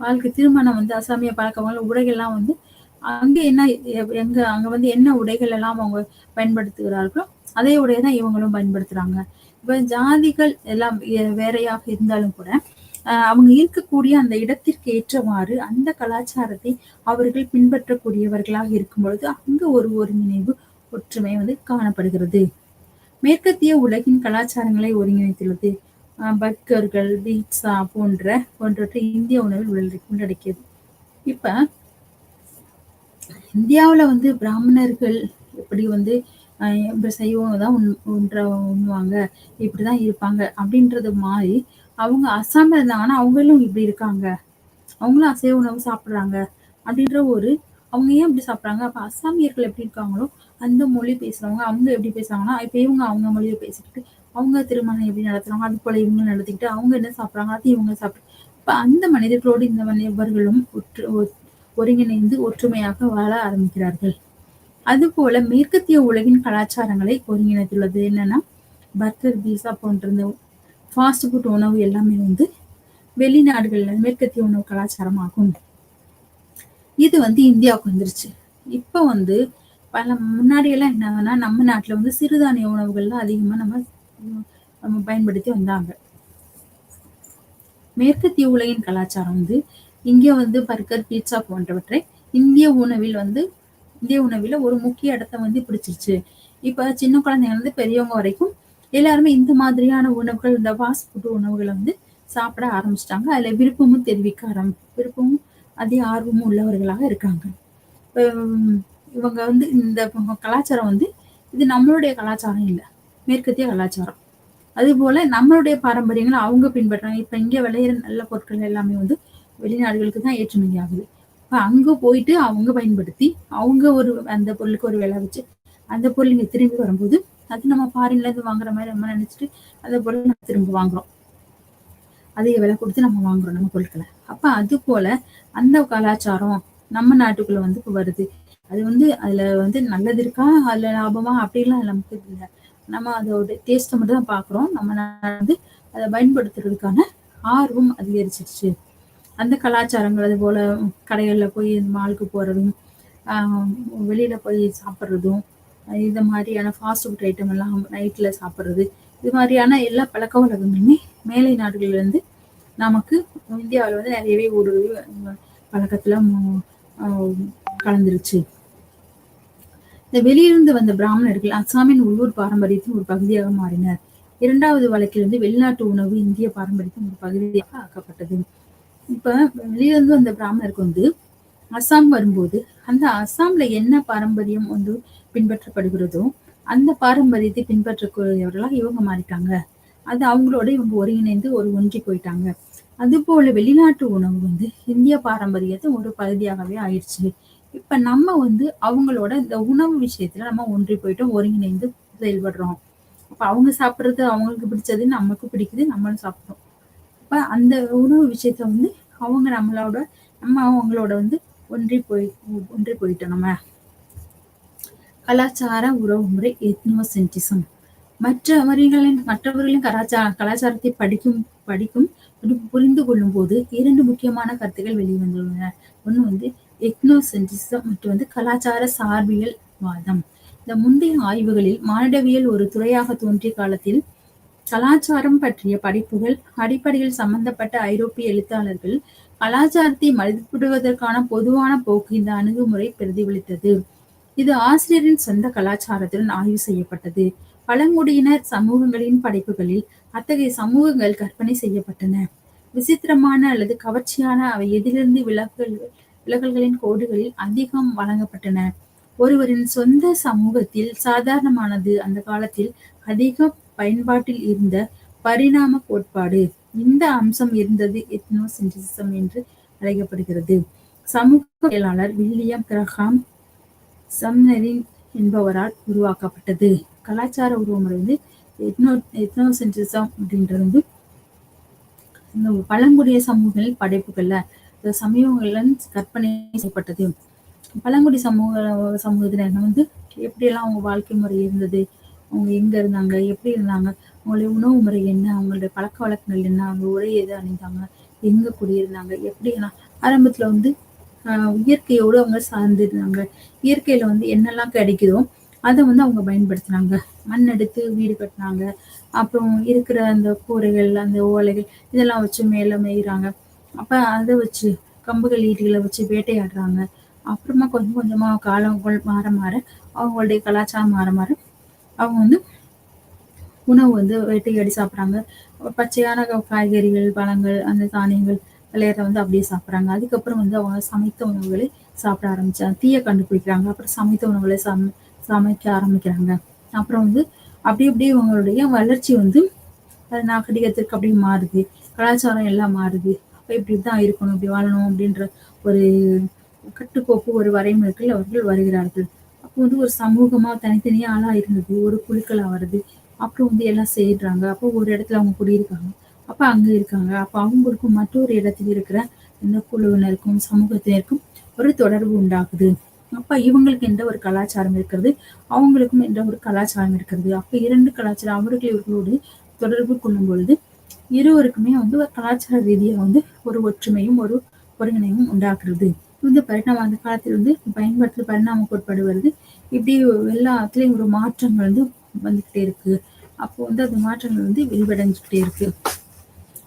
Speaker 1: வாழ்க்கை திருமணம் வந்து அசாமிய பழக்கவங்க உடைகள்லாம் வந்து அங்க என்ன அங்க வந்து என்ன உடைகள் எல்லாம் அவங்க பயன்படுத்துகிறார்களோ அதே உடைய தான் இவங்களும் பயன்படுத்துறாங்க. இப்ப ஜாதிகள் எல்லாம் வேறையாக இருந்தாலும் கூட அவங்க இருக்கக்கூடிய அந்த இடத்திற்கு ஏற்றவாறு அந்த கலாச்சாரத்தை அவர்கள் பின்பற்றக்கூடியவர்களாக இருக்கும் பொழுது அங்க ஒரு ஒருங்கிணைவு ஒற்றுமை வந்து காணப்படுகிறது. மேற்கத்திய உலகின் கலாச்சாரங்களை ஒருங்கிணைத்துள்ளது. பர்கர்கள், பீட்சா போன்றவற்றை இந்திய உணவில் உள்ளடக்கியது. இப்ப இந்தியாவுல வந்து பிராமணர்கள் எப்படி வந்து சைவம் தான் உண்ணுவாங்க, இப்படிதான் இருப்பாங்க அப்படின்றது மாதிரி அவங்க அஸ்ஸாம்ல இருந்தாங்கன்னா அவங்களும் இப்படி இருக்காங்க, அவங்களும் அசைவ உணவு சாப்பிடுறாங்க அப்படின்ற ஒரு அவங்க ஏன் அப்படி சாப்பிடுறாங்க? அப்ப அஸ்ஸாமியர்கள் எப்படி இருக்காங்களோ அந்த மொழி பேசுறவங்க அவங்க எப்படி பேசுறாங்கன்னா இப்ப இவங்க அவங்க மொழியை பேசிக்கிட்டு அவங்க திருமணம் எப்படி நடத்துறாங்க அது போல இவங்க நடத்திக்கிட்டு அவங்க என்ன சாப்பிடுறாங்க அது இவங்க சாப்பிட்டு இப்ப அந்த மனிதர்களோடு இந்த மனிதர்களும் ஒருங்கிணைந்து ஒற்றுமையாக வாழ ஆரம்பிக்கிறார்கள். அதுபோல மேற்கத்திய உலகின் கலாச்சாரங்களை ஒருங்கிணைத்துள்ளது. என்னன்னா பர்கர், பீஸா போன்ற ஃபாஸ்ட் ஃபுட் உணவு எல்லாமே வந்து வெளிநாடுகள்ல மேற்கத்திய உணவு கலாச்சாரம் ஆகும். இது வந்து இந்தியாவுக்கு வந்துருச்சு. இப்ப வந்து முன்னாடி எல்லாம் என்னன்னா நம்ம நாட்டுல வந்து சிறுதானிய உணவுகள்லாம் அதிகமா நம்ம பயன்படுத்தி வந்தாங்க. மேற்கத்திய உலகின் கலாச்சாரம் வந்து இங்க வந்து பர்கர், பீட்சா போன்றவற்றை இந்திய உணவில ஒரு முக்கிய இடத்தை வந்து பிடிச்சிருச்சு. இப்ப சின்ன குழந்தைங்க இருந்து பெரியவங்க வரைக்கும் எல்லாருமே இந்த மாதிரியான உணவுகள், இந்த ஃபாஸ்ட் ஃபுட் உணவுகளை வந்து சாப்பிட ஆரம்பிச்சிட்டாங்க. அதுல விருப்பமும் அதிக ஆர்வமும் உள்ளவர்களாக இருக்காங்க. இவங்க வந்து இந்த கலாச்சாரம் வந்து இது நம்மளுடைய கலாச்சாரம் இல்லை, மேற்கத்திய கலாச்சாரம். அது போல நம்மளுடைய பாரம்பரியங்களை அவங்க பின்பற்றாங்க. இப்ப இங்க விளையிற நல்ல பொருட்கள் எல்லாமே வந்து வெளிநாடுகளுக்கு தான் ஏற்றுமதி ஆகுது. இப்ப அங்க போயிட்டு அவங்க பயன்படுத்தி அவங்க அந்த பொருளுக்கு ஒரு விலை வச்சு அந்த பொருள் இங்க திரும்பி வரும்போது அது நம்ம ஃபாரின்ல இருந்து வாங்குற மாதிரி நம்ம நினைச்சிட்டு அந்த பொருள் நம்ம திரும்ப வாங்குறோம், அதிக விலை கொடுத்து நம்ம வாங்குறோம் நம்ம பொருட்களை. அப்ப அது போல அந்த கலாச்சாரம் நம்ம நாட்டுக்குள்ள வந்து இப்ப வருது. அது வந்து அதுல வந்து நல்லது இருக்கா அதுல லாபமா அப்படிலாம் நமக்கு இல்லை. நம்ம அதோட டேஸ்ட்டை மட்டும் தான் பாக்குறோம். நம்ம வந்து அதை பயன்படுத்துறதுக்கான ஆர்வம் அதிகரிச்சிருச்சு. அந்த கலாச்சாரங்கள் அது போல கடைகள்ல போய் மாலுக்கு போறதும் வெளியில போய் சாப்பிட்றதும் இந்த மாதிரியான ஃபாஸ்ட் ஃபுட் ஐட்டம் எல்லாம் நைட்ல சாப்பிட்றது இது மாதிரியான எல்லா பழக்க வழக்கங்களுமே மேலை நாடுகள்ல இருந்து நமக்கு இந்தியாவில் வந்து நிறையவே ஒரு பழக்கத்துல கலந்துருச்சு. இந்த வெளியிருந்து வந்த பிராமணர்கள் அஸ்ஸாமின் உள்ளூர் பாரம்பரியத்தின் ஒரு பகுதியாக மாறினர். இரண்டாவது வழக்கிலிருந்து வெளிநாட்டு உணவு இந்திய பாரம்பரியத்தின் ஒரு பகுதியாக ஆக்கப்பட்டது. இப்ப வெளியிருந்து வந்த பிராமணருக்கு வந்து அஸ்ஸாம் வரும்போது அந்த அஸ்ஸாம்ல என்ன பாரம்பரியம் வந்து பின்பற்றப்படுகிறதோ அந்த பாரம்பரியத்தை பின்பற்றக்கூடியவர்களாக இவங்க மாறிட்டாங்க. அது அவங்களோட இவங்க ஒருங்கிணைந்து ஒன்றி போயிட்டாங்க. அது போல வெளிநாட்டு உணவு வந்து இந்திய பாரம்பரியத்தை ஒரு பகுதியாகவே ஆயிடுச்சு. இப்ப நம்ம வந்து அவங்களோட இந்த உணவு விஷயத்துல நம்ம ஒன்றி போயிட்டோம், ஒருங்கிணைந்து செயல்படுறோம். அப்ப அவங்க சாப்பிடுறது அவங்களுக்கு பிடிச்சது நமக்கு பிடிக்குது, நம்மளும் சாப்பிடுறோம். அப்ப அந்த உணவு விஷயத்த வந்து நம்ம அவங்களோட வந்து ஒன்றி போயிட்டோம். நம்ம கலாச்சார உறவுமுறை எத்னோசென்ட்ரிசம். மற்றவர்களின் கலாச்சாரத்தை படிக்கும் புரிந்து கொள்ளும் போது 2 முக்கியமான கருத்துக்கள் வெளிவந்துள்ளன. ஒண்ணு வந்து எத்னோசென்ட்ரிசம் மற்றும் வந்து கலாச்சார சார்பியல் வாதம். இந்த முந்தைய ஆய்வுகளில் மானிடவியல் ஒரு துறையாக தோன்றிய காலத்தில் கலாச்சாரம் பற்றிய படைப்புகள் அடிப்படையில் சம்பந்தப்பட்ட ஐரோப்பிய எழுத்தாளர்கள் கலாச்சாரத்தை மதிப்பிடுவதற்கான பொதுவான போக்கு இந்த அணுகுமுறை பிரதிபலித்தது. இது ஆசிரியரின் சொந்த கலாச்சாரத்துடன் ஆய்வு செய்யப்பட்டது. பழங்குடியினர் சமூகங்களின் படைப்புகளில் அத்தகைய சமூகங்கள் கற்பனை செய்யப்பட்டன. விசித்திரமான அல்லது கவர்ச்சியான அவை எதிலிருந்து விலகல்களின் கோடுகளில் அதிகம் வழங்கப்பட்டன. ஒருவரின் சொந்த சமூகத்தில் சாதாரணமானது அந்த காலத்தில் அதிக பயன்பாட்டில் இருந்த பரிணாம கோட்பாடு. இந்த அம்சம் இருந்தது எத்னோசென்ட்ரிசம் என்று அழைக்கப்படுகிறது. சமூகவியலாளர் வில்லியம் கிரஹாம் சம்னரின் என்பவரால் உருவாக்கப்பட்டது. கலாச்சார உருவமுறை வந்து எத்னோசென்ட்ரிசம் அப்படின்றது வந்து பழங்குடிய சமூகங்களின் படைப்புகள்ல சமூகங்கள்ல கற்பனை செய்யப்பட்டது. பழங்குடி சமூகத்தினர் வந்து எப்படியெல்லாம் அவங்க வாழ்க்கை முறை இருந்தது, அவங்க எங்க இருந்தாங்க, எப்படி இருந்தாங்க, அவங்களுடைய உணவு முறை என்ன, அவங்களுடைய பழக்க வழக்கங்கள் என்ன, அவங்க உடை எது அணிந்தாங்க, எங்க குடியிருந்தாங்க, எப்படி ஆரம்பத்துல வந்து இயற்கையோடு அவங்க சார்ந்திருந்தாங்க. இயற்கையில வந்து என்னெல்லாம் கிடைக்குதோ அதை வந்து அவங்க பயன்படுத்தினாங்க. மண் எடுத்து வீடு கட்டினாங்க. அப்புறம் இருக்கிற அந்த கூரைகள், அந்த ஓலைகள் இதெல்லாம் வச்சு மேல மேயிறாங்க. அப்ப அதை வச்சு கம்புகள் ஈட்டிகளை வச்சு வேட்டையாடுறாங்க. அப்புறமா கொஞ்சம் கொஞ்சமா காலங்கள் மாற மாற அவங்களுடைய கலாச்சாரம் மாற மாற அவங்க வந்து உணவு வந்து வேட்டையாடி சாப்பிட்றாங்க. பச்சையான காய்கறிகள், பழங்கள், அந்த தானியங்கள் விளையாட வந்து அப்படியே சாப்பிட்றாங்க. அதுக்கப்புறம் வந்து அவங்க சமைத்த உணவுகளை சாப்பிட ஆரம்பிச்சாங்க. தீய கண்டுபிடிக்கிறாங்க. அப்புறம் சமைத்த உணவுகளை சமைக்க ஆரம்பிக்கிறாங்க. அப்புறம் வந்து அப்படி அப்படியே இவங்களுடைய வளர்ச்சி வந்து நாகரிகத்திற்கு அப்படியே மாறுது. கலாச்சாரம் எல்லாம் மாறுது. அப்ப இப்படிதான் இருக்கணும், இப்படி வாழணும் அப்படின்ற ஒரு கட்டுக்கோப்பு, ஒரு வரைமுறைக்குள் அவர்கள் வருகிறார்கள். அப்போ வந்து ஒரு சமூகமா தனித்தனியா ஆளா இருந்தது ஒரு குழுக்களா வருது. அப்புறம் வந்து எல்லாம் செய்றாங்க. அப்போ ஒரு இடத்துல அவங்க குடியிருக்காங்க. அப்ப அங்க இருக்காங்க. அப்ப அவங்களுக்கும் மற்றொரு இடத்தில் இருக்கிற இந்த குழுவினருக்கும் சமூகத்தினருக்கும் ஒரு தொடர்பு உண்டாகுது. அப்ப இவங்களுக்கு என்ற ஒரு கலாச்சாரம் இருக்கிறது. அவங்களுக்கும் என்ற ஒரு கலாச்சாரம் இருக்கிறது. அப்ப 2 கலாச்சாரம் அவர்கள் இவர்களோடு தொடர்பு கொள்ளும் பொழுது இருவருக்குமே வந்து ஒரு கலாச்சார ரீதியா வந்து ஒரு ஒற்றுமையும் ஒரு ஒருங்கிணைவும் உண்டாக்குறது. இந்த பரிணாமம் அந்த காலத்தில் வந்து பயன்பாட்டில் பரிணாமம் கோட்பாடு வருது. இப்படி எல்லாத்துலயும் ஒரு மாற்றங்கள் வந்து வந்துகிட்டே இருக்கு. அப்போ வந்து அந்த மாற்றங்கள் வந்து விரிவடைஞ்சுக்கிட்டே இருக்கு.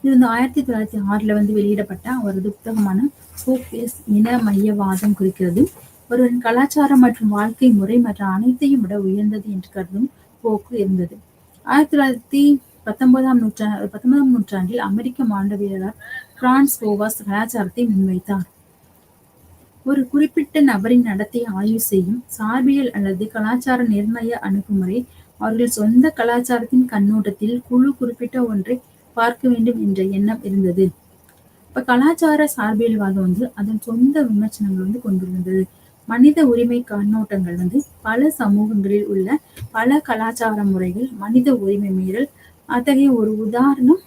Speaker 1: இது வந்து 1906 வந்து வெளியிடப்பட்ட அவரது புத்தகமான சோக்ரட்டிஸ் இன மையவாதம் குறிக்கிறது. ஒருவரின் கலாச்சாரம் மற்றும் வாழ்க்கை முறை மற்ற அனைத்தையும் விட உயர்ந்தது என்று கருதும் போக்கு இருந்தது. 1919ஆம் நூற்றாண்டில் அமெரிக்க மாண்டவியலாளர் பிரான்ஸ் போவாஸ் கலாச்சாரத்தை முன்வைத்தார். ஒரு குறிப்பிட்ட நபரின் நடத்தையை ஆய்வு செய்யும் சார்பியல் அல்லது கலாச்சார நிர்ணய அணுகுமுறை அவர்கள் சொந்த கலாச்சாரத்தின் கண்ணோட்டத்தில் குழு குறிப்பிட்ட ஒன்றை பார்க்க வேண்டும் என்ற எண்ணம் இருந்தது. இப்ப கலாச்சார சார்பியல்வாதம் வந்து அதன் சொந்த விமர்சனங்கள் வந்து கொண்டிருந்தது. மனித உரிமை கண்ணோட்டங்கள் வந்து பல சமூகங்களில் உள்ள பல கலாச்சார முறைகள் மனித உரிமை மீறல். அத்தகைய ஒரு உதாரணம்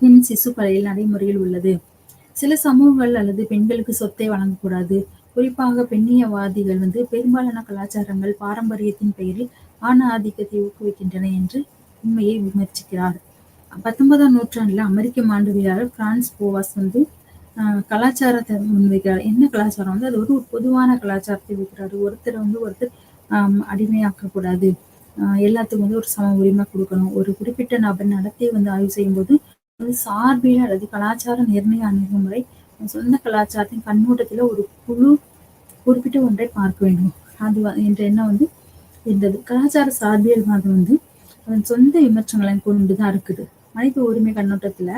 Speaker 1: பெண் சிசு கொலை நடைமுறையில் உள்ளது. சில சமூகங்கள் அல்லது பெண்களுக்கு சொத்தை வழங்கக்கூடாது. குறிப்பாக பெண்ணியவாதிகள் வந்து பெரும்பாலான கலாச்சாரங்கள் பாரம்பரியத்தின் பெயரில் ஆண ஆதிக்கத்தை ஊக்குவிக்கின்றன என்று உண்மையை விமர்சிக்கிறார். 19ஆம் நூற்றாண்டுல அமெரிக்க மாண்டவியலாளர் பிரான்ஸ் போவாஸ் வந்து கலாச்சாரத்தை முன்வைக்கிறார். என்ன கலாச்சாரம் வந்து அது ஒரு பொதுவான கலாச்சாரத்தை வைக்கிறாரு. ஒருத்தரை வந்து ஒருத்தர் அடிமையாக்க கூடாது. எல்லாத்துக்கும் வந்து ஒரு சம உரிமை கொடுக்கணும். ஒரு குறிப்பிட்ட நபர் நடத்தையை வந்து ஆய்வு செய்யும் போது சார்பியல் அல்லது கலாச்சார நிர்ணய அணுகுமுறை சொந்த கலாச்சாரத்தின் கண்ணோட்டத்துல ஒரு குழு குறிப்பிட்ட ஒன்றை பார்க்க வேண்டும். அது என்ற எண்ணம் வந்து இருந்தது. கலாச்சார சார்பியல்வாதம் வந்து அதன் சொந்த விமர்சனங்களை கொண்டுதான் இருக்குது. மனித உரிமை கண்ணோட்டத்துல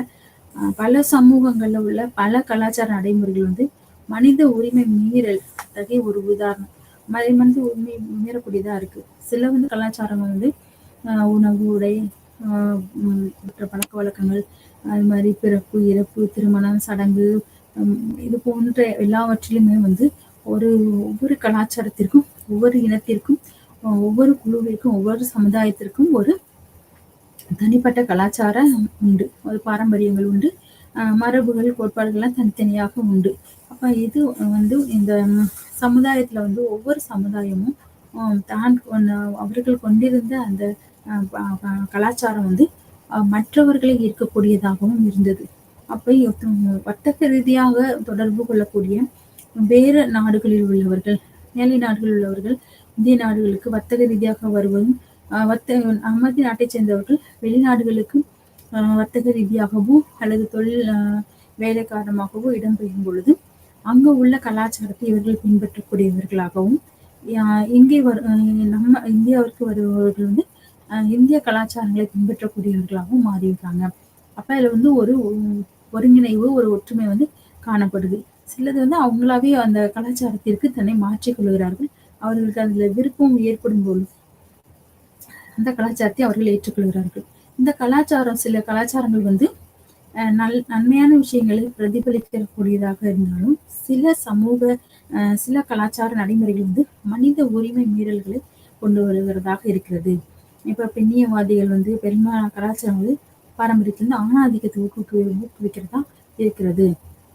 Speaker 1: பல சமூகங்கள்ல உள்ள பல கலாச்சார நடைமுறைகள் வந்து மனித உரிமை மீறல் அத்தகைய ஒரு உதாரணம். மனித உரிமை மீறக்கூடியதா இருக்கு. சில வந்து கலாச்சாரங்கள் வந்து உணவு, உடை, மற்ற பழக்க வழக்கங்கள், அது மாதிரி பிறப்பு, இறப்பு, திருமணம், சடங்கு, இது போன்ற எல்லாவற்றிலுமே வந்து ஒவ்வொரு கலாச்சாரத்திற்கும், ஒவ்வொரு இனத்திற்கும், ஒவ்வொரு குழுவிற்கும், ஒவ்வொரு சமுதாயத்திற்கும் ஒரு தனிப்பட்ட கலாச்சாரம் உண்டு. ஒரு பாரம்பரியங்கள் உண்டு. மரபுகள், கோட்பாடுகள்லாம் தனித்தனியாக உண்டு. அப்ப இது வந்து இந்த சமுதாயத்துல வந்து ஒவ்வொரு சமுதாயமும் தான் அவர்கள் கொண்டிருந்த அந்த கலாச்சாரம் வந்து மற்றவர்களை ஈர்க்கக்கூடியதாகவும் இருந்தது. அப்ப வர்த்தக ரீதியாக தொடர்பு கொள்ளக்கூடிய வேறு நாடுகளில் உள்ளவர்கள், மேலை நாடுகளில் உள்ளவர்கள் இந்திய நாடுகளுக்கு வர்த்தக ரீதியாக வருவதும், நமது நாட்டைச் சேர்ந்தவர்கள் வெளிநாடுகளுக்கு வர்த்தக ரீதியாகவோ அல்லது தொழில் வேலை காரணமாகவோ இடம்பெறும் பொழுது அங்க உள்ள கலாச்சாரத்தை இவர்கள் பின்பற்றக்கூடியவர்களாகவும், இங்கே நம்ம இந்தியாவிற்கு வருபவர்கள் வந்து இந்திய கலாச்சாரங்களை பின்பற்றக்கூடியவர்களாகவும் மாறியிருக்காங்க. அப்ப இதுல வந்து ஒரு ஒருங்கிணைவு, ஒரு ஒற்றுமை வந்து காணப்படுது. சிலது வந்து அவங்களாவே அந்த கலாச்சாரத்திற்கு தன்னை மாற்றிக் கொள்கிறார்கள். அவர்களுக்கு அதுல விருப்பம் ஏற்படும் போது அந்த கலாச்சாரத்தை அவர்கள் ஏற்றுக்கொள்கிறார்கள். இந்த கலாச்சாரம், சில கலாச்சாரங்கள் வந்து நன்மையான விஷயங்களை பிரதிபலிக்கக்கூடியதாக இருந்தாலும் சில கலாச்சார நடைமுறைகள் வந்து மனித உரிமை மீறல்களை கொண்டு வருகிறதாக இருக்கிறது. இப்ப பெண்ணியவாதிகள் வந்து பெரும்பாலான கலாச்சாரம் வந்து பாரம்பரியத்துல இருந்து ஆணாதிக்கத்தை ஊக்குவிக்கிறதா இருக்கிறது.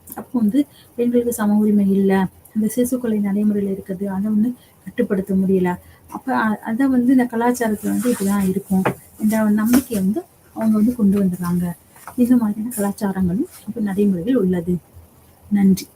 Speaker 1: அப்போ வந்து பெண்களுக்கு சம உரிமை இல்லை, அந்த சிசு கொலை நடைமுறையில இருக்குது, அதை வந்து கட்டுப்படுத்த முடியல. அப்ப அதை வந்து இந்த கலாச்சாரத்துல வந்து இப்படிதான் இருக்கும் என்ற நம்பிக்கையை வந்து அவங்க வந்து கொண்டு வந்துடுறாங்க. இந்த மாதிரியான கலாச்சாரங்களும் இப்ப நடைமுறையில் உள்ளது. நன்றி.